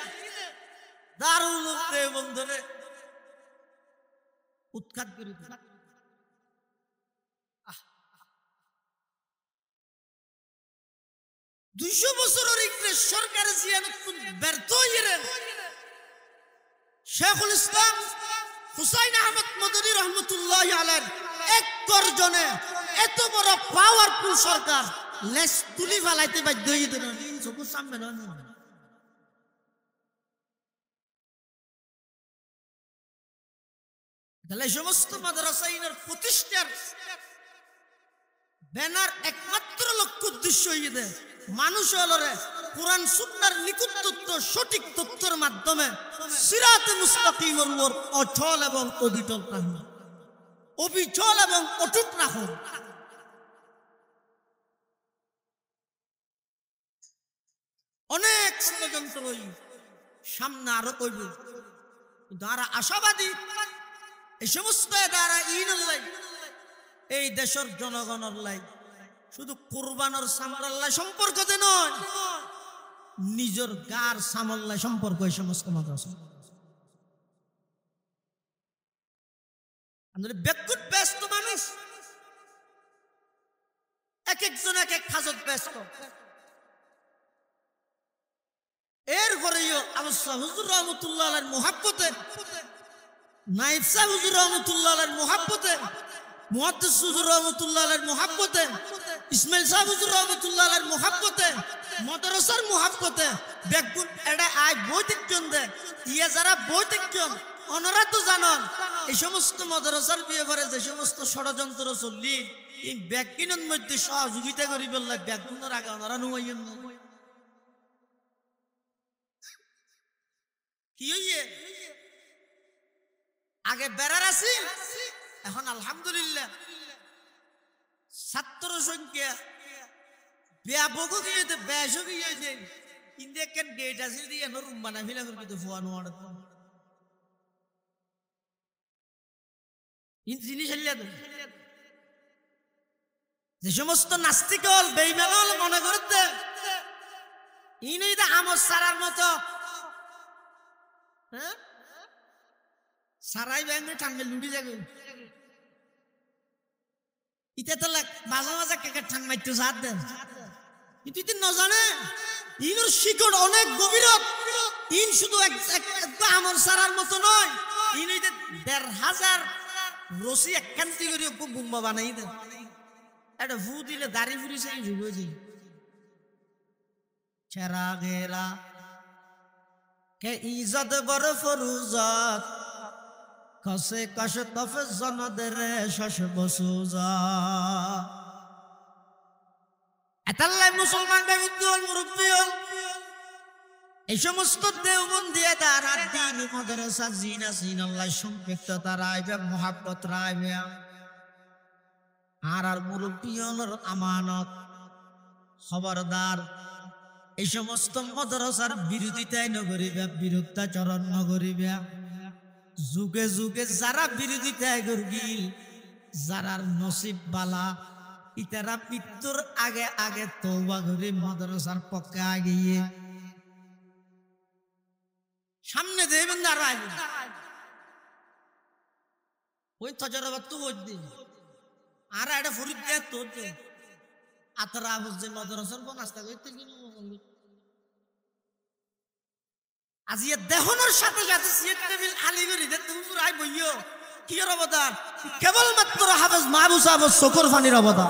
দারুল উলুম দেওবন্দরে উৎখাত করে দে 200 বছরের ইংরেজ সরকারের জিয়ানত ব্যর্থ হইলেন শেখুল ইসলাম হুসাইন আহমদ মদনী রহমতুল্লাহি আলাইহি এক গর্জনে এত বড় পাওয়ারফুল সরকার লেস তুলি ফেলাইতে বাধ্য হইতেন চোখের সামনে না তাহলে সমস্ত মাদ্রাসাইনের প্রতিষ্ঠার ব্যানার একমাত্র লক্ষ্য উদ্দেশ্য হইতে মানুষ হলরে কোরআন সুন্নাহর নিখুঁত তথ্য সঠিক তথ্যের মাধ্যমে সিরাতে মুস্তাকিমের উপর অচল এবং অবিচল রাখুন অবিচল এবং অটুট রাখুন অনেক ষড়যন্ত্র সামনে আরো কইব যারা আশাবাদী এই সমস্ত দ্বারা ইনল্লাই এই দেশের জনগণের লাই শুধু কুরবানের সামরাল্লাহ সম্পর্কতে নয় নিজের গার সামল্লাহ সম্পর্ক এই সমস্ত মাদ্রাসা আমরা বেকুত ব্যস্ত মানুষ এক একজন এক এক কাজত ব্যস্ত এরপরেও আবসা হুজুর রহমতুল্লাহ আলাইহির মুহাব্বতে নাইব সাহেব হুজুর রহমতুল্লাহ আলাইহির মুহাব্বতে মুহাদ্দিস হুজুর রহমতুল্লাহ আলাইহির মুহাব্বতে ইসমাইল সাহেব হুজুর রহমতুল্লাহ আলাইহির মুহাব্বতে মাদ্রাসার মুহাব্বতে বেগুন এটা আই বৈদিকজন দে ইয়া যারা বৈদিকজন ওনারা তো জানেন এই সমস্ত মাদ্রাসার ব্যাপারে যে সমস্ত ষড়যন্ত্র চললি এই বেগুনের মধ্যে সহযোগিতা করি বললে বেগুনের আগে ওনারা নুয়াইয়েন কি হইয়ে আগে বেড়ার আছি এখন আলহামদুলিল্লাহ ছাত্র সংখ্যা ব্যাপক গিয়েছে বেশও গিয়েছে ইন্ডিয়ান গেট আছে দিয়ে রুম বানা ফিলা করতে ফোয়ানো জিনিস যে সমস্ত নাস্তিক হল বেইমান হল মনে করতে ইনি আমার সারার মতো হ্যাঁ সারাই ব্যাংকে ঠান্ডা লুটি যাবে ইতে তো মাঝে মাঝে কেকের ঠান মারতে সাথ দেন কিন্তু ইতে না জানে ইনোর শিকড় অনেক গভীরত ইন শুধু আমার সারার মতো নয় ইন ১,৫০০ রশি একখান্তি করে বুম্বা বানাই দেন একটা ফু দিলে দাড়ি ফুরি সেই ঝুঁকে ছেড়া গেরা কে ইজত বড় ফরুজত কসে কসে তফে জনদের শশ বসুজা এতাল্লাই মুসলমান মুরব্বী হল এই সমস্ত দেওবন্দিয়া তারা দিন মাদ্রাসা জিনা সিনাল্লাহ সম্পৃক্ত তারা আইবে মোহাব্বত রাইবে আর মুরব্বিয়নের আমানত খবরদার এই সমস্ত মাদ্রাসার বিরোধিতায় নগরিবে বিরুদ্ধাচরণ নগরিবে যুগে যুগে যারা বিরোধিতায় করগিল যারার নসিব বালা ইতারা মৃত্যুর আগে আগে তওবা করে মাদ্রাসার পক্ষে আগিয়ে সামনে দেবেন আর ওই তজরবা তো দিন আর একটা ফরিদ দেয় তোর দে আতরা বুঝছে মাদ্রাসার কোন রাস্তা করতে গেল আজি দেহনের সাথে সাথে সিট টেবিল খালি করে দে তুমি আই বইও কি এর অবদান কেবল মাত্র হাফেজ মাহবুব সাহেব চকুর পানির অবদান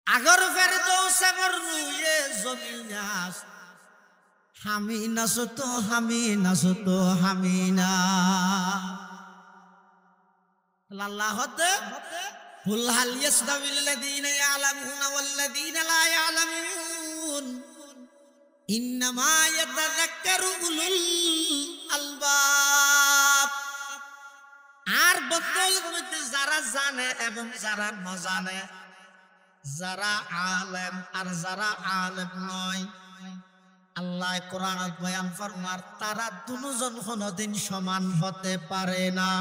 আগর ফেরদৌসে মরুয়ে জমিনাস হামি নাসতো হামিনা আল্লাহ হতে কুল হাল ইয়াসতাবিল লাযীনা ইয়ালামুনা ওয়াল লাযীনা লা ইয়ালামুন ইন্নামা ইয়াতাযাক্কারু উলুল আলবাব আর বদলের মধ্যে যারা জানে এবং যারা না জানে যারা আলেম আর যারা আলেম নয় আল্লাহ কোরআনত বয়ান ফরমার তারা দুজন কোনদিন সমান হতে পারে না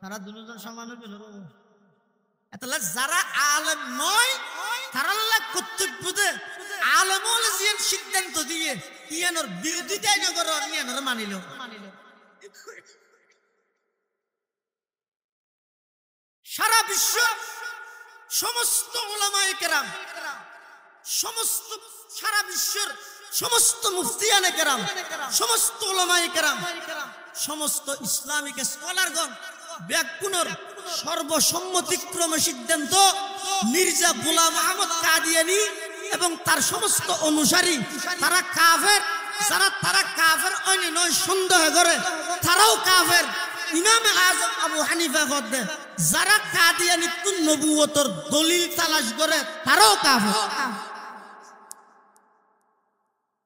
তারা দুজন সমান হবে না এতলা যারা আলেম নয় তারা আল্লাহ কর্তব্য দে আলেম হলে জিন সিদ্ধান্ত দিয়ে ইয়ানোর বিরোধিতাই না করে ইয়ানোর মানিল সারা বিশ্ব সমস্ত উলামায়ে কেরাম সমস্ত সারা বিশ্বের সমস্ত মুফতিয়ানে কেরাম সমস্ত উলামায়ে কেরাম সমস্ত ইসলামিক স্কলারগণ ব্যাকুণর সর্বসম্মতিক্রমে সিদ্ধান্ত মির্জা গোলাম আহমদ কাদিয়ানী এবং তার সমস্ত অনুসারী তারা কাফের যারা তারা কাফের অন্য নয় সন্দেহ করে তারাও কাফের ইমাম আজম আবু হানিফা কদে যারা কাদিয়ানীতুন নবুয়তর দলিল তালাশ করে তারাও কাফের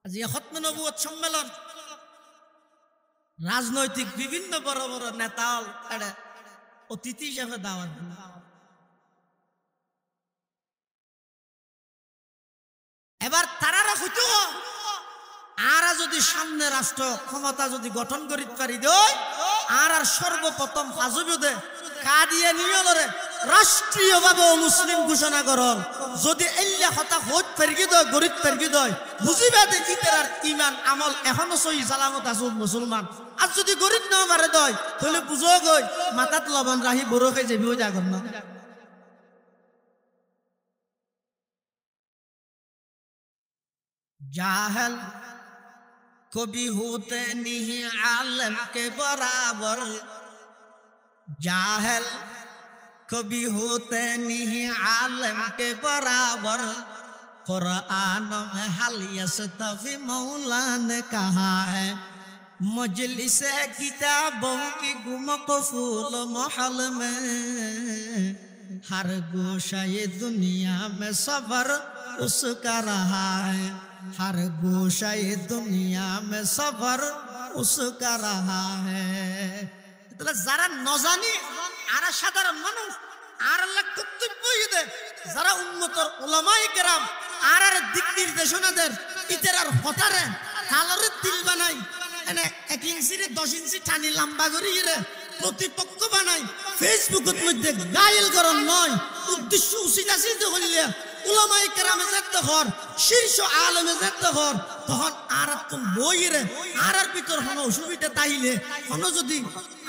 আজ এই খতমে নবুয়ত সম্মেলন রাজনৈতিক বিভিন্ন বড় বড় নেতা অতিথি হিসেবে দাওয়াত দিল এবার তারা হইতো আর যদি সামনে রাষ্ট্র ক্ষমতা যদি গঠন করিতে পারি দেয় আর সর্বপ্রথম হাজুবদে কাদিয়ানীয়রে রাষ্ট্রীয়ভাবে মুসলিম ঘোষণা করল যদি এল্লা হতা হত ফেরগি দয় গরিব ফেরগি দয় বুঝিবা দেখি তার ইমান আমল এখনো সহি সালামত আছে মুসলমান আর যদি গরিব না মারে দয় তাহলে বুঝো গই মাথাত লবণ রাহি বড় খেয়ে যাবি ওই জাগর না जाहल कभी होते नहीं आलम के बराबर जाहल कभी होते नहीं आलम के बराबर कुरान में हल यस्तफी मौला ने कहा है मजलिस किताबों की गुमक़फूल महल में हर गोशा ये दुनिया में सफर उसका रहा है हर गोशा ये दुनिया में सफर उसका रहा है তাহলে যারা নজানি আর সাধারণ মানুষ আর আল্লাহ কর্তব্য দে যারা উম্মতের উলামায়ে কেরাম আর দিক নির্দেশনাদের ইতারার হতারে কালরে তিল বানাই এনে 1 ইঞ্চি 10 ইঞ্চি টানি লম্বা করি রে প্রতিপক্ষ বানাই ফেসবুকের মধ্যে গায়েল করন নয় উদ্দেশ্য উচিত আছে তো হইলে উলামায়ে কেরামে যেতে হর শীর্ষ আলেমে যেতে হর তখন আর তুম বইরে আর ভিতর কোনো অসুবিধা তাইলে কোনো যদি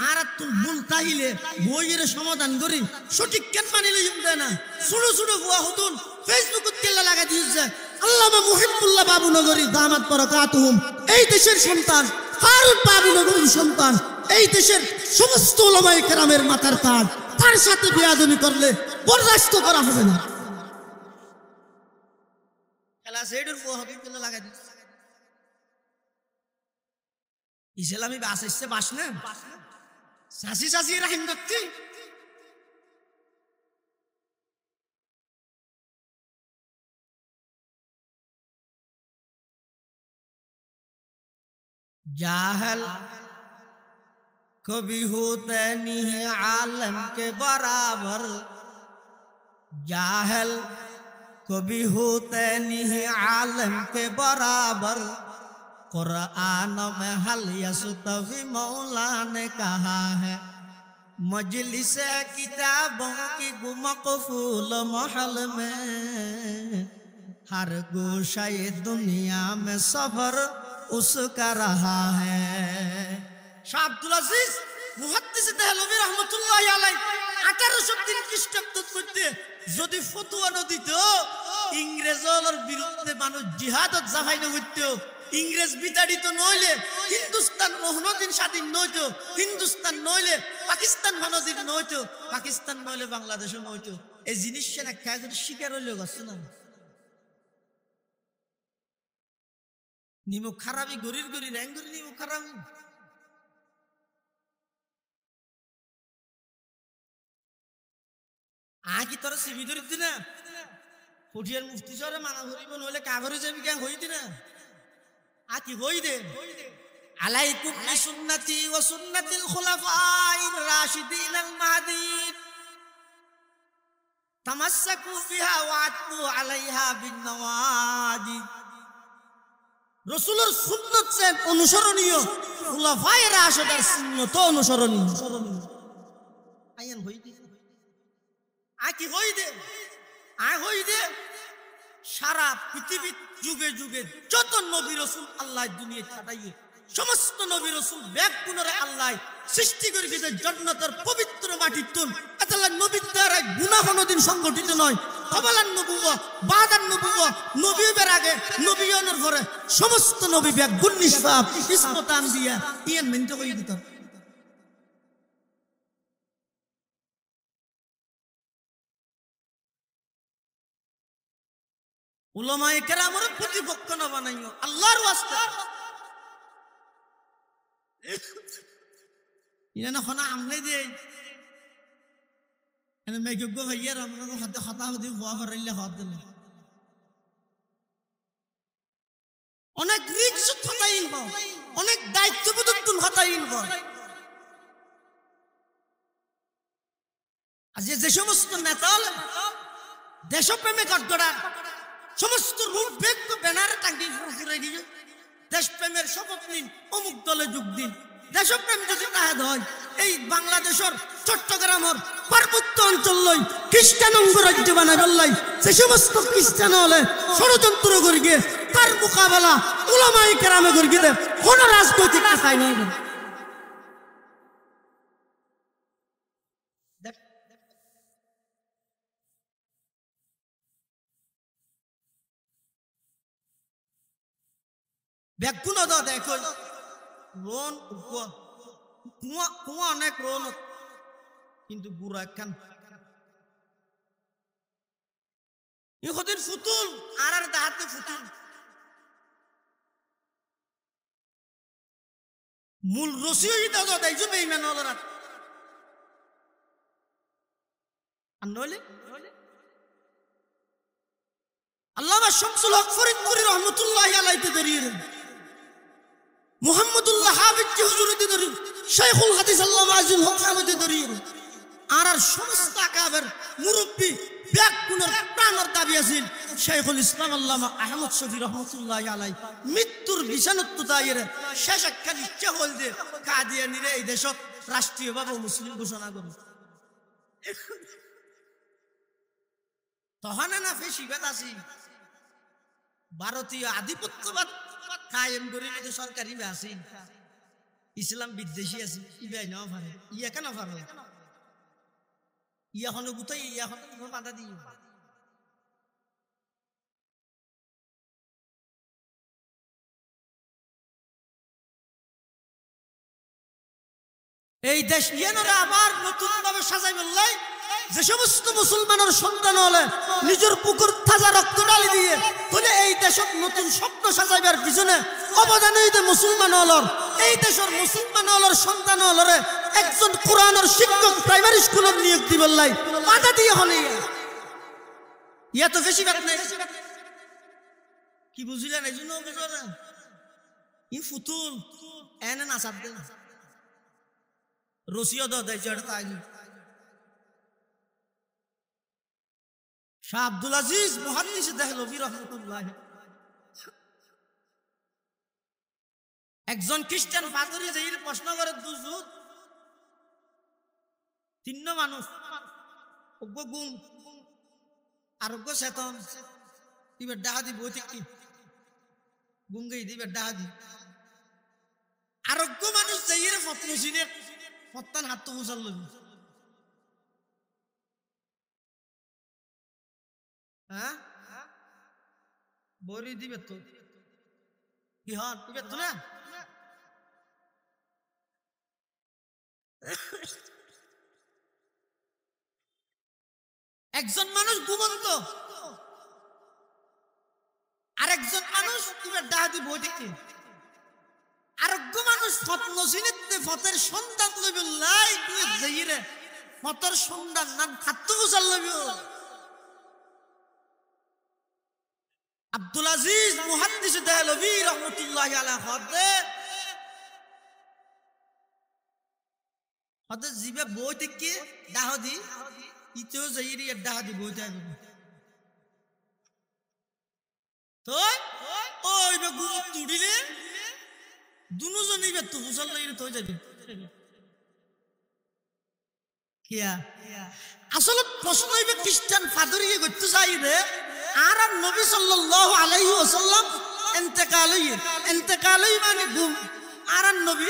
আর তুম ভুল তাইলে বইরে সমাধান করি সঠিক কেন মানিলে জমবে না ছোট ছোট বুয়া হুতুন ফেসবুকত কেলা লাগা দিয়েছে আল্লামা মুহিবুল্লাহ বাবুনগরী দামাত বরকাতুহুম এই দেশের সন্তান হারুন বাবুনগরীর সন্তান এই দেশের সমস্ত উলামায়ে কেরামের মাথার তাজ তার সাথে বেয়াদবি করলে বরদাস্ত করা হবে না খেলা সেইডুর বুয়া হুতুন কেলা লাগা দিয়েছে ইসলামী বাস এসছে বাস না সাসি সাসি রাহিম দত্তি जाहल कभी होते नहीं आलम के बराबर, जाहल कभी होते नहीं आलम के बराबर। कुरान में हल यस्तवी मौला ने कहा है, मजलिस किताबों की गुमक़फूल महल में हर गोशाए दुनिया में सफर उसका रहा है। शाह আব্দুল আজিজ মুহাদ্দিস দেহলভী রাহমাতুল্লাহি আলাইহি 1803 খ্রিস্টাব্দ মধ্যে যদি ফতোয়া ন দিত ইংরেজের বিরুদ্ধে মানুষ জিহাদত জাফাইনে হইতো, ইংরেজ বিতাড়িত নইলে হিন্দুস্তান কোনদিন স্বাধীন নইতো, হিন্দুস্তান নইলে পাকিস্তান কোনদিন নইতো, পাকিস্তান নইলে বাংলাদেশ নইতো। এই জিনিসটা না কাজ শিকার হইলো গছে না নিমু খারাপি গরির গরির এঙ্গুরি নিমু খারাপি। আকি তোর সিবি ধরিতি না ফটিয়ার মুফতি সরে মানা ধরিব নইলে কাগরে যাবি কেন হইতি না আকি হই দে। আলাইকুম বিসুন্নতি ওয়া সুন্নাতিল খুলাফাইর রাশিদিন আল মাহদিন তামাসসাকু বিহা ওয়া আতু আলাইহা বিন নওয়াজিদ। রাসূলের সুন্নাত সে অনুসরণীয়, খুলাফায়ে রাশিদার সুন্নাত অনুসরণীয়। আইন হই দে আকি হই দে হই দে। সারা পৃথিবীর যুগে যুগে যত নবী রাসূল আল্লাহ দুনিয়া ছাড়াইয়ে সমস্ত নবী রাসূল ব্যাগ পুনরে আল্লাহ সৃষ্টি করে গেছে জান্নাতের পবিত্র মাটির তুন। আল্লাহ নবীর দ্বারা গুনাহ কোনদিন সংগঠিত নয়। কবলান নবুওয়া বাদান নবুওয়া, নবীদের আগে নবীয়নের পরে সমস্ত নবী ব্যাগ গুণ নিষ্পাপ ইসমত আম্বিয়া ইয়ান মেনতে কই দিত। উলামায়ে কেরামের প্রতিপক্ষ না বানাইও আল্লাহর ওয়াস্তে। ইনা না খনা আমনে দে এনে মেগব ভাইয়ার আমরা হাতে খাতা হদি হওয়া করাইলে হাত দিলে অনেক রিস্ক হতাইন হও, অনেক দায়িত্ববোধ তুল হতাইন হও। আজ যে সমস্ত নেতা দেশপ্রেমে কাটগড়া সমস্ত রূপ বেগ ব্যানারে টাঙ্গি ফুরে দিয়ে দেশপ্রেমের শপথ নিন, অমুক দলে যোগ দিন। দেশপ্রেম যদি তাহাদ হয় এই বাংলাদেশের চট্টগ্রামের পার্বত্য অঞ্চল লই খ্রিস্টান অঙ্গরাজ্য বানাই বললাই যে সমস্ত খ্রিস্টান হলে ষড়যন্ত্র করি গিয়ে তার মোকাবেলা উলামায়ে কেরামে করি গিয়ে কোন রাজনৈতিক আশাই নাই। ব্যাকুণ দেখো রোন কুয়া কুয়া অনেক রোন কিন্তু বুড়া একখান ইহদিন ফুতুল আর দাহাতে ফুতুল মূল রসিও ইতা দেয় যে বেঈমান হলরা আর নইলে আল্লামা শামসুল হক ফরিদপুরি রহমাতুল্লাহি আলাইহি দরিয়ে মুহাম্মদুল্লাহ হাফিজ হুজুরতি দরি শাইখুল হাদিস আল্লামা আজিল হক হামিদি দরিয়ে আর সমস্ত আকাবের মুরব্বি ব্যাক পুনর প্রাণর দাবি আছিল শাইখুল ইসলাম আল্লামা আহমদ শফি রহমাতুল্লাহি আলাইহি মৃত্যুর বিছানত দায়ের শেষ একখান ইচ্ছা হল যে কাদিয়ানীরে এই দেশক রাষ্ট্রীয়ভাবে মুসলিম ঘোষণা করুন। তখন না ফেসিবাদ আছে ভারতীয় আধিপত্যবাদ কায়েম করে নিতে সরকারি আছে ইসলাম বিদ্বেষী আছে ইবাই নাও পারে ইয়া কেন পারে ইয়া হলো গুতাই ইয়া হলো বাধা দিই। এই দেশ ইয়ানরা আবার নতুন ভাবে সাজাই বললাই যে সমস্ত মুসলমানের সন্তান হলে নিজের পুকুর তাজা রক্ত ঢালি দিয়ে বলে এই দেশক নতুন স্বপ্ন সাজাইবার পিছনে অবদান হইতে মুসলমান হলর এই দেশের মুসলমান হলর সন্তান হলরে একজন কোরআনের শিক্ষক প্রাইমারি স্কুলের নিয়োগ দিবার লাই বাধা দিয়ে হলে ইয়া তো বেশি ব্যাপার নাই কি বুঝলেন এই জন্য ই ফুতুল এনে না সাপ দে রসিও দেয় চড় তাই শাহ আব্দুল আজিজ মুহাদ্দিস দেহলভী রাহমাতুল্লাহ একজন খ্রিস্টান পাদ্রী যেই প্রশ্ন করে দুজুদ তিন মানুষ অজ্ঞ গুম আরোগ্য চেতন দিবে ডাহাদি বইতে কি গুঙ্গেই দিবে ডাহাদি আরোগ্য মানুষ যেই ফতমসিনে ফত্তান হাত তো মুসাল লবি হ্যাঁ বরি দিবে তো কি হন দিবে তো না একজন মানুষ ঘুমন্ত আর একজন মানুষ দিবে ডাহাদি বইতে কি আরোগ্য মানুষ ফতমসিনে ফতের সন্তান লবি লাই তুই যেইরে ফতর সন্তান নাম খাত্তু মুসাল লবি আব্দুল আজিজ মুহাদ্দিস দেহলভী রাহমাতুল্লাহি আলাইহি হদে জিবে বইতে কি ডাহাদি ইতো যাইরি ডাহাদি বইতে আইবে তো ওই বে গুম তুড়িলে দুনুজনই বে তো মুসাল লাগি তো যাবে কিয়া আসলে প্রশ্ন হইবে খ্রিস্টান ফাদরি করতে চাই রে আর নবী সাল্লাল্লাহু আলাইহি ওয়াসাল্লাম ইন্তেকালই মানে গুম আর নবী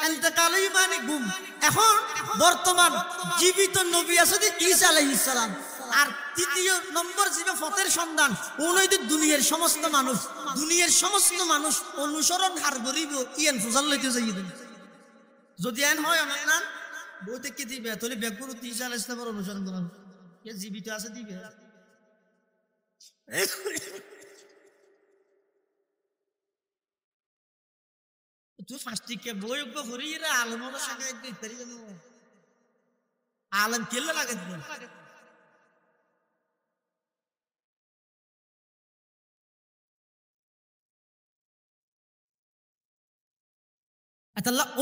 ইন্তেকালই মানে গুম এখন বর্তমান জীবিত নবী আছে ঈসা আলাইহিস সালাম আর তৃতীয় নম্বর জিবে ফতের সন্তান উনইদি দুনিয়ার সমস্ত মানুষ অনুসরণ হার করিব ইয়ান ফুজাল লইতে যাইবে যদি এন হয় না বইতে কি দিবে তাহলে বেগুরু ঈসা আলাইহিস সালামের অনুসরণ করা এ জীবিত আছে দিবে তুই ফাস্টিকে বই ঘুরিয়ে আলমের সঙ্গে আলম কেলে লাগে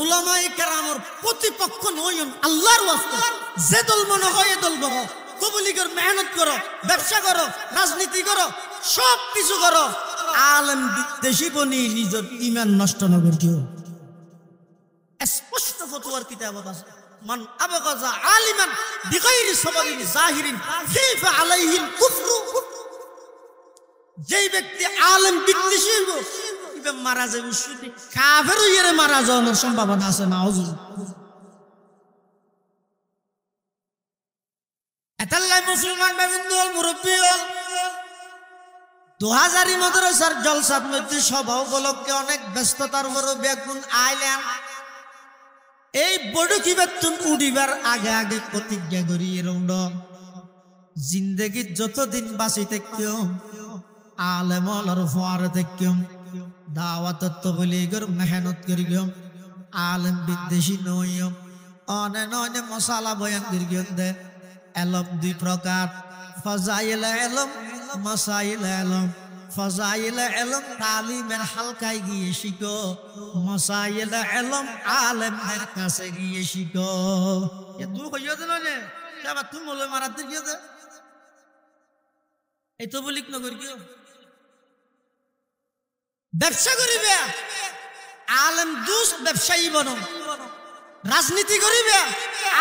উলামায়ে কেরামের প্রতিপক্ষ নয়ন আল্লাহর ওয়াস্তে যে দল মনে হয় এ দল করো কবুলিগর মেহনত করো ব্যবসা করো রাজনীতি করো সব কিছু করো আলেম বিদ্বেষী বনি নিজের ঈমান নষ্ট না করিও স্পষ্ট ফতোয়ার কিতাবত আছে মান আবগাযা আলিমান বিগাইরি সাবাবিন জাহিরিন কাইফা আলাইহিল কুফরু যেই ব্যক্তি আলেম বিদ্বেষী হইব ইবে মারা যাবে শুধু কাফের হইরে মারা যাওয়ার সম্ভাবনা আছে নাউজুবিল্লাহ এতাল্লাই মুসলমান বেবুন্দুল মুরব্বী 2000 মাদ্রাসার জলসাত মধ্যে সভা উপলক্ষে অনেক ব্যস্ততার উপর বেগুন আইলেন এই বড় কি বেতন উড়িবার আগে আগে প্রতিজ্ঞা করি এরকম জিন্দেগি যতদিন বাঁচিতে কেউ আলেম হলার ফোয়ারে থেকেও দাওয়াত তবলিগের মেহনত করি গেম আলেম বিদ্বেষী নইম অনে মশালা বয়ান করি দে এলম দুই প্রকার ফাজাইল এলম মাসাইল এলম ফাজাইল এলম তালিমের হালকায় গিয়ে শিখো মাসাইল এলম আলেমের কাছে গিয়ে শিখো এ তুই হইয়া দিল নে আবার তুই মলে মারাতে গিয়ে দে এই তো বলিক নগর কিও ব্যবসা করিবে আলেম দুষ্ট ব্যবসায়ী বনো রাজনীতি করিবে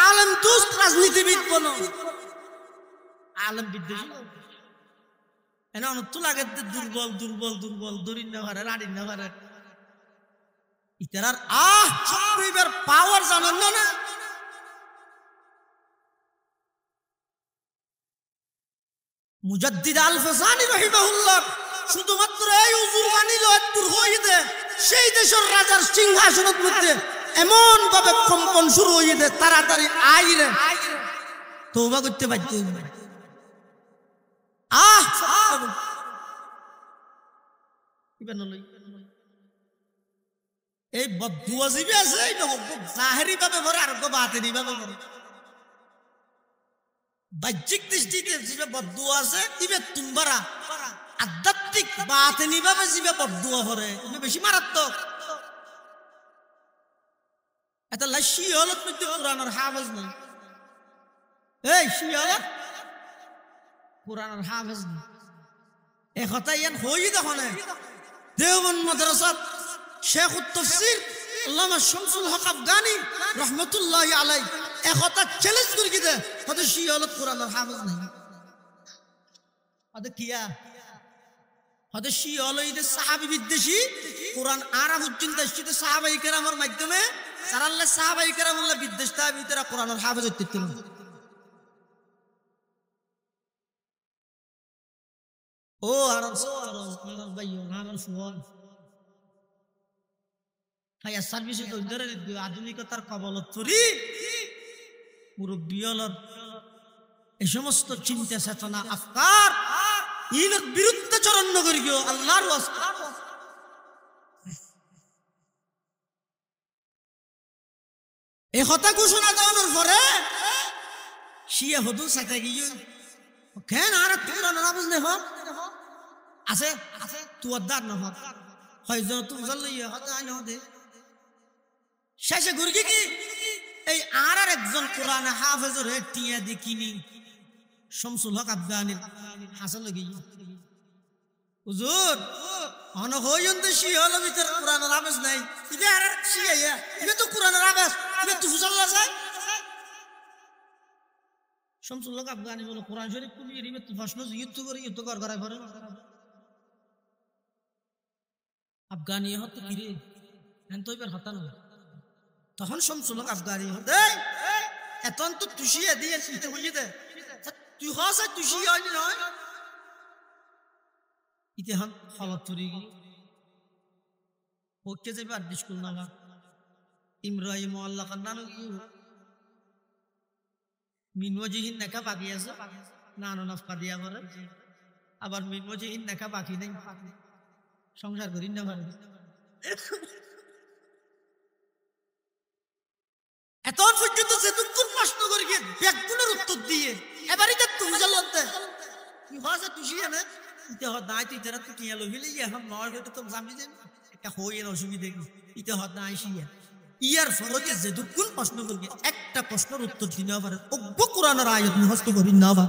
আলেম দুষ্ট রাজনীতিবিদ বনো আলেম বিদ্বেষী এনে অনত্য লাগে দুর্বল দুর্বল দুর্বল দরিন না পারে রাড়িন না পারে ইতার চক্রিবার পাওয়ার জানেন না মুজাদ্দিদ আল ফাসানি রাহিমাহুল্লাহ শুধুমাত্র এই হুজুর বাণীল একটুর হইতে সেই দেশের রাজার সিংহাসনের মধ্যে এমন ভাবে কম্পন শুরু হইতে তাড়াতাড়ি আইরে তওবা করতে বাধ্য হইবে এই বদদুয়া জিবে আছে এটা জাহেরি ভাবে ভরে আর বাতিনি ভাবে ভরে বাহ্যিক দৃষ্টিতে জিবে বদদুয়া আছে ইবে তুমবারা আধ্যাত্মিক বাতেনি ভাবে জিবে বদদুয়া করে এটা বেশি মারাত্মক। এটা লাশি হলত মধ্যে কোরআনের হাফেজ নাই, এই শিয়ালত কোরআনের হাফেজ নাই। এই কথা ইয়ান হই দেখুন দেওবন্দ মাদ্রাসাত শেখুত তাফসীর আল্লামা শামসুল হক আফগানি রহমাতুল্লাহি আলাইহি এই কথা চ্যালেঞ্জ করে কি দে হতে শিয়ালত কোরআনের হাফেজ নাই। হতে কিয়া হতে শিয়ালইদে সাহাবী বিদ্বেষী কোরআন আরাম উজ্জিন দেশিতে সাহাবায়ে কেরামের মাধ্যমে সারাল্লাহ সাহাবায়ে কেরামুল্লাহ বিদ্বেষতা ভিতরে কোরআনের হাফেজ হইতে। ও আরাম সোয়াল ভাইও আরাম সোয়াল হায়া সার্ভিসে তো ধরে আধুনিকতার কবলত পড়ি মুরব্বিয়লত এই সমস্ত চিন্তা চেতনা আফকার ইনের বিরুদ্ধে চরণ নগরী গিয়ে আল্লাহর ওয়াস্তে এই কথা ঘোষণা দেওয়ানোর পরে শিয়া হদু সাথে গিয়ে কেন আর তোমরা না বুঝলে হন আছে আছে তুই দাঁত না হন হয়জন তুমি জানলে হতে আইন হতে শেষে ঘুরগি কি এই আর একজন কোরআন হাফেজের টিয়া দেখিনি শামসুল হক আফগানি হাসান লাগি হুজুর অন হইন্দ শিয়াল ভিতর কোরআনের হাফেজ নাই ইবে আর শিয়া ইবে তো কোরআনের হাফেজ ইবে তো হুজুল্লাহ যায় শামসুল হক আফগানি বলে কোরআন শরীফ তুমি ইবে তো প্রশ্ন যুদ্ধ করে যুদ্ধ করায় পড়ে আফগানি হতে কিরে এন তো এবার হতা না তখন শামসুল হক আফগানি হতে এতন তো তুশিয়া দিয়ে চিন্তা হইয়ে দে তুই হসা তুশিয়া হইনি নয় ইতিহান হলত তুরি গি ওকে যাবে আর স্কুল না ইমরাহিম আল্লাহ কান্নানো কি মিনওয়াজিহীন নেকা বাকি আছে নানো নফকা দিয়া করে আবার মিনওয়াজিহীন নেকা বাকি নেই সংসার করি না পারে এত পর্যন্ত যেটুকুন প্রশ্ন করে গিয়ে ব্যাগগুলোর উত্তর দিয়ে এবারই তো তুমি জানতে কি হসা তুশিয়া না ইতে হদ নাই তুই যারা তুই কিয়া লইলে এখন নয় হইতে তো জানি যে একটা হই এর অসুবিধা ইতে হদ নাই শিয়া ইয়ার ফরকে যেটুকুন প্রশ্ন করবে একটা প্রশ্নের উত্তর দিতে পারে অজ্ঞ কোরআনের আয়াত মুখস্থ করি না বা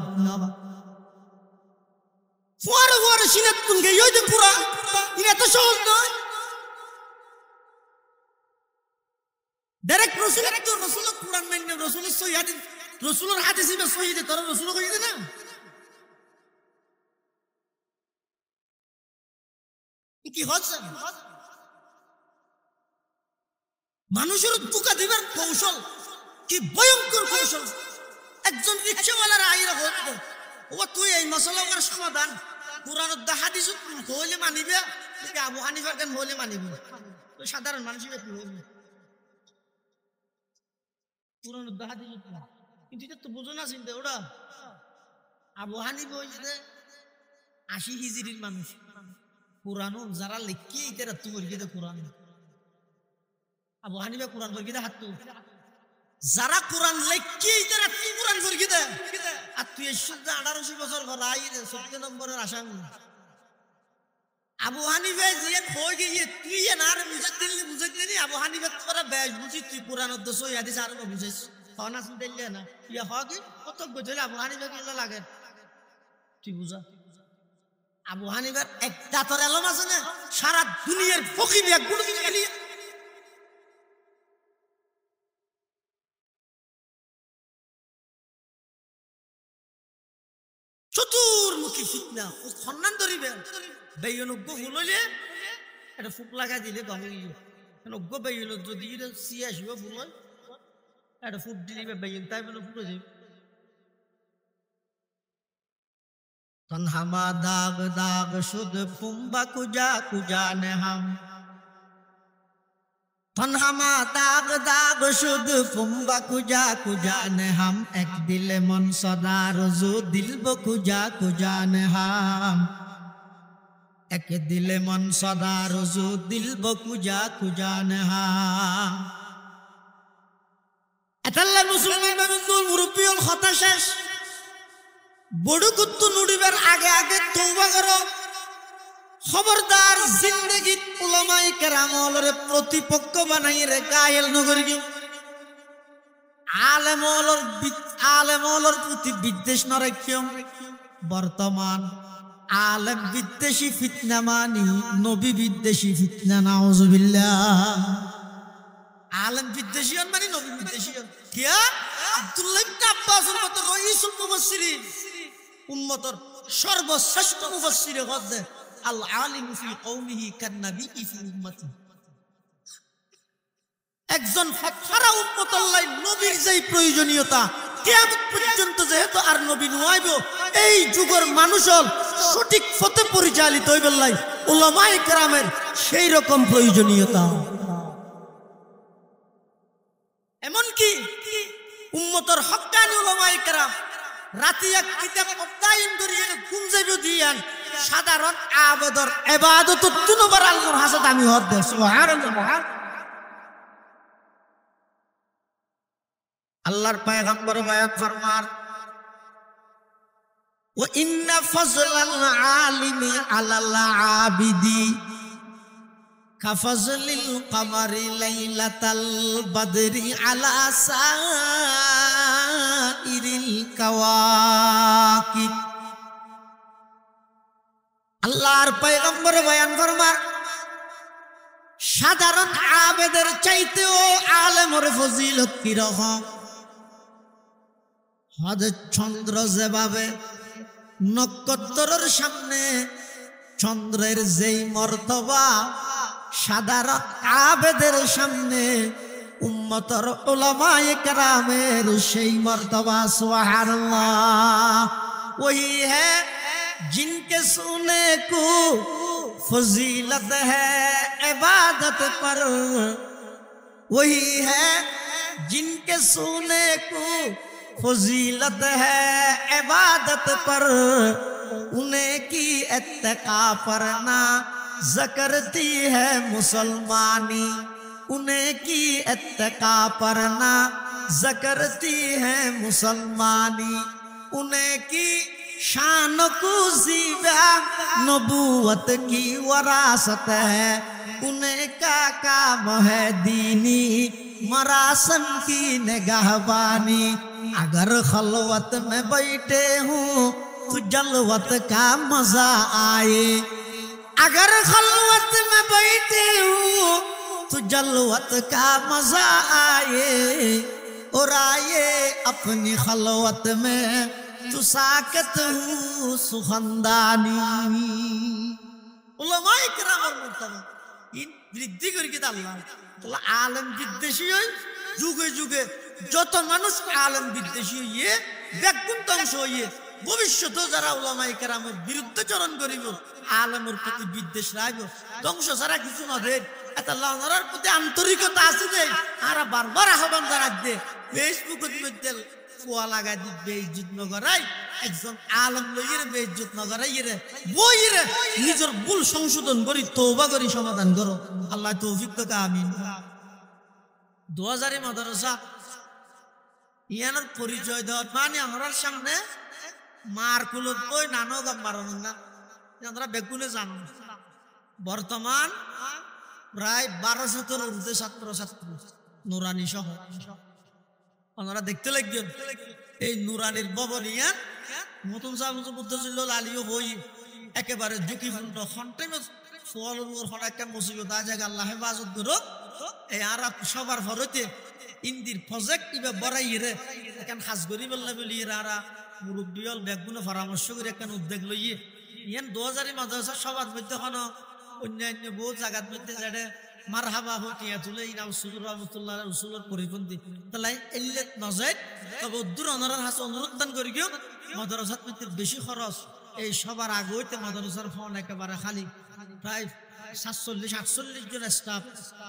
ফুয়ারে ফুয়ারে সিনাত কোন গে ইয়ে কোরআন এটা তো সহজ নয় ডাইরেক্ট রাসূল তো রাসূল কোরআন মানে রাসূলের সহিহ হাদিস রাসূলের হাদিস ইবে সহিহ দে তোর রাসূল কই দে না কি হচ্ছে মানুষের দুকা দিবার কৌশল কি ভয়ঙ্কর কৌশল একজন রিকশাওয়ালার আইরা হচ্ছে ও তুই এই মশলার সমাধান কোরআনের দা হাদিস হইলে মানিবে কি আবু হানিফার কেন হইলে মানিবে তো সাধারণ মানুষের কি হইবে কোরআনের দা হাদিস কিন্তু এটা তো বুঝো না চিন্তা ওরা আবু হানিফা হইছে 80 হিজরির মানুষ কোরআন যারা লিখি এটা তুমি গিয়ে কোরআন আবু হানিফা কোরআন বর্গি দে হাত যারা কোরআন লিখি এটা তুই কোরআন বর্গি দে আর তুই 1800 বছর গড়াই 14 নম্বরের আসামি আবু হানিফা যে কই গিয়ে তুই না আর বুঝে দিলি আবু হানিফা তোরা বেশ বুঝি তুই কোরআনের দোষ হাদিস আর বুঝিস হনা দিলে না ইয়া হকি কত বুঝলে আবু হানিফা কি লাগে তুই বুঝা আবু হানিফার একটা তোর এলম আছে না সারা দুনিয়ার ফকির এক গুণ দিন গেলি চতুর্মুখী ফিতনা ও খন্নান ধরিবে বেয়নজ্ঞ ফুল হইলে এটা ফুক লাগা দিলে গমে গিয়ে অজ্ঞ বেয়ন যদি সিয়া আসবে ফুল হয় এটা ফুট দিলে বেয়ন তাই বলে ফুটে যাবে तन्हमा दाग दाग शुद्ध पुंबा कुजा कुजाने हम तन्हमा दाग दाग शुद्ध पुंबा कुजा कुजाने हम एक दिल मन सदा रजू दिल बो कुजा कुजाने हम एक दिल मन सदा रजू दिल बो कुजा कुजाने हम अतल्ला मुसलमान में मुरुब्बी और खता शेष বড় কুত্তু নুড়িবার আগে আগে তওবা করো খবরদার জিন্দেগি উলামায়ে কেরামরে প্রতিপক্ষ বানাই রে গায়েল নগর গিয়ে আলেমর প্রতি বিদ্বেষ ন রাখিও। বর্তমান আলেম বিদ্বেষী ফিতনা মানি নবী বিদ্বেষী ফিতনা, নাউজুবিল্লাহ। আলেম বিদ্বেষী মানে নবী বিদ্বেষী। কিয়া আব্দুল্লাহ ইবনে আব্বাসের মতো রাইসুল মুফাসসিরিন, উম্মতের সর্বশ্রেষ্ঠ মুফাসসির হদে আল আলিম ফি কওমিহি কান নবী ফি উম্মতি। একজন ফাতফারা উম্মতের লাই নবীর যেই প্রয়োজনীয়তা কিয়ামত পর্যন্ত যেহেতু আর নবী নয়াইব, এই যুগের মানুষল সঠিক পথে পরিচালিত হইবার লাই উলামায়ে কেরামের সেই রকম প্রয়োজনীয়তা। এমনকি উম্মতের হক্কানি উলামায়ে কেরাম রাতি এক কিতাব অধ্যয়ন করিয়ে ঘুম যাইব দিয়ান সাধারণ আবেদর ইবাদত দুনবার আল্লাহর হাসাত আমি হদ দে। সুবহানাল্লাহ। আল্লাহর পয়গম্বর বয়ান ফরমান, ওয়া ইন্না ফাজলাল আলিমি আলাল আবিদি কাফাজলিল কমারি লাইলাতাল বদরি আলা সাইরিল কাওয়াকিব। আল্লাহর পয়গম্বর বয়ান ফরমান, সাধারণ আবেদের চাইতেও আলেমের ফজিলত কি রকম। হযরত চন্দ্র যেভাবে নক্ষত্রের সামনে চন্দ্রের যেই মর্তবা, সাধারণ আবেদের সামনে উম্মতের উলামায়ে কেরামের সেই মর্তবা। সুবহানাল্লাহ। वही है जिनके सुने को फजीलत है इबादत पर, वही है जिनके सुने को फजीलत है इबादत पर, उन्हें की इत्तका पर ना ज़करती है मुसलमानी, उन्हें की इत्तका पर ना ज़करती है मुसलमानी, उन्हें की शान को ज़ीबा नबूवत की वरासत है, उन्हें का काम है दीनी मरासम की निगाहबानी। अगर खलवत में बैठे हूँ तो जलवत का मजा आए, अगर खलवत में बैठे हूँ तो जलवत का मजा आए, और आए अपनी खलवत में तो साकत हूँ सुखंदानी। उलमाए किराम मुर्तबा इन বৃদ্ধি করে কি আল্লাহ তাআলা আলেম বিদ্বেষী হই যুগে যুগে যত মানুষ আলেম বিদ্বেষী হইয়ে ব্যাকুল ধ্বংস হইয়ে ভবিষ্যতে যারা উলামায়ে কেরামের বিরুদ্ধে চরণ করিব, আলেমের প্রতি বিদ্বেষ রাখব, ধ্বংস ছাড়া কিছু না দেখ। এটা আল্লাহর প্রতি আন্তরিকতা আছে যে আর বারবার আহ্বান জানাতে ফেসবুকের মধ্যে কুয়া লাগাই দি বেইজ্জত নগরাই, একজন আলেম লইয়ে বেইজ্জত নগরাই রে বই রে নিজের ভুল সংশোধন করি তওবা করি সমাধান করো। আল্লাহ তৌফিক দাও, আমিন। 2000 মাদ্রাসা ইয়ানোর পরিচয় দেওয়া মানে আমার সামনে মার কুলত বই নানো গাম মারণ না, আমরা বেগুনে জানো। বর্তমান প্রায় 1200-এর ঊর্ধ্বে ছাত্র ছাত্রী নুরানি সহ আপনারা দেখতে লাগবেন। এই নুরানির ভবনিয়া নতুন সামুদ্র আলিও বই একেবারে ঝুঁকিপূর্ণ খন্টাইমে ফলর একটা মুসিবত আজ আল্লাহ হেফাজত করো। এই আর সবার ভরতে ইন্দির প্রজেক্ট ইবে বড়াই রে এখন হাজ করি বললে বলি আরা মুরব্বী হল ব্যাগগুলো পরামর্শ করে একটা উদ্যোগ লইয়ে ইয়ান 2000 মাদ্রাসা সবার মধ্যে কোনো অন্যান্য বহু জায়গার মধ্যে যারা মারহাবা হতিয়া তুলে ইনাম সুজুর রহমতুল্লাহ রসুলের পরিপন্থী তাহলে এলে নজায় তবে উদ্দুর অনরার হাসে অনুরোধ দান করি গিয়েও মাদ্রাসার মধ্যে বেশি খরচ। এই সবার আগে হইতে মাদ্রাসার ফোন একেবারে খালি, প্রায় 47-48 জন স্টাফ,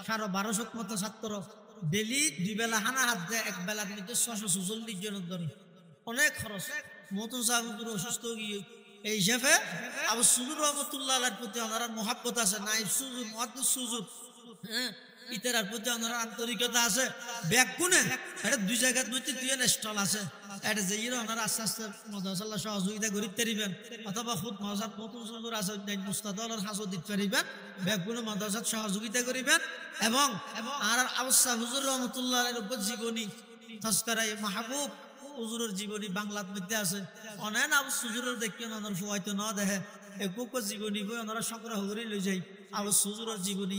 1250 মতো ছাত্র, ডেলি 2 বেলা হানা হাত দেয়, এক বেলার মধ্যে 644 জনের ধরে অনেক খরচ। মতো সাহুদুর অসুস্থ গিয়ে এই হিসেবে আবু সুজুর রহমতুল্লাহ প্রতি ওনার মহাব্বত আছে। নাই সুজুর মহাদ্দুর সুজুর ইতার প্রতি ওনারা আন্তরিকতা আছে ব্যাগ গুনে এটা দুই জায়গার মধ্যে দুই স্টল আছে এটা যে ওনারা আস্তে আস্তে মাদ্রাসাল্লাহ সহযোগিতা করিতে পারিবেন অথবা খুদ মাদ্রাসাত নতুন সুন্দর আছে মুস্তাদলের হাজত দিতে পারিবেন ব্যাগ গুনে মাদ্রাসাত সহযোগিতা করিবেন এবং আর আবস্থা হুজুর রহমতুল্লাহের উপর জীবনী তস্করায়ে মাহবুব হুজুরের জীবনী বাংলার মধ্যে আছে অনেক আবু হুজুরের দেখিয়ে ওনার ফুয়াইতো না দেখে একুক জীবনী বই ওনারা সংগ্রহ করে লই যাই আবু হুজুরের জীবনী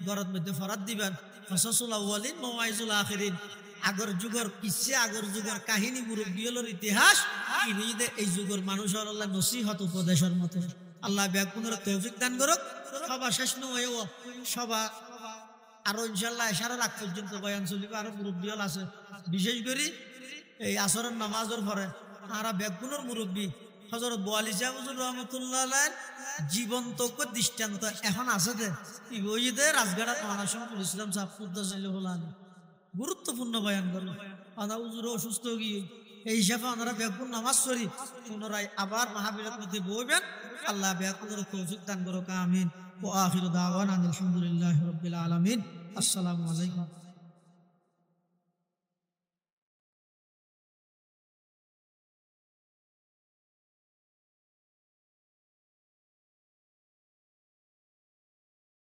ঘরের মধ্যে ফরাত দিবেন কসাসুল আউয়ালিন মাওয়াইজুল আখিরিন আগর যুগের কিসে আগর যুগের কাহিনী মুরব্বিয়লের ইতিহাস ইনিদে এই যুগের মানুষের আল্লাহ নসিহত উপদেশের মতো আল্লাহ ব্যাকুনের তৌফিক দান করুক সবা শেষ নয় সবা আরো ইনশাআল্লাহ এশারা রাখ পর্যন্ত বয়ান চলিবে আরো মুরব্বিয়ল আছে বিশেষ করে এই আসরের নামাজের পরে আরা ব্যাকুনের মুরব্বী হযরত বোয়ালি সাহেব হুজুর রাহমাতুল্লাহ জীবন্ত দৃষ্টান্ত এখন আছে যে ইবইদে রাজগাড়া মাওলানা শামসুল ইসলাম সাহেব কুদ্দাসাল্লাহু আলাইহি গুরুত্বপূর্ণ বয়ান করলো আদা হুজুর অসুস্থ গিয়ে এই হিসাবে আমরা ব্যাকুন নামাজ পড়ি পুনরায় আবার মাহফিলের মধ্যে বসবেন আল্লাহ ব্যাকুনের তৌফিক দান করুক আমিন ওয়া আখিরু দাওয়ানা আলহামদুলিল্লাহি রাব্বিল আলামিন আসসালামু আলাইকুম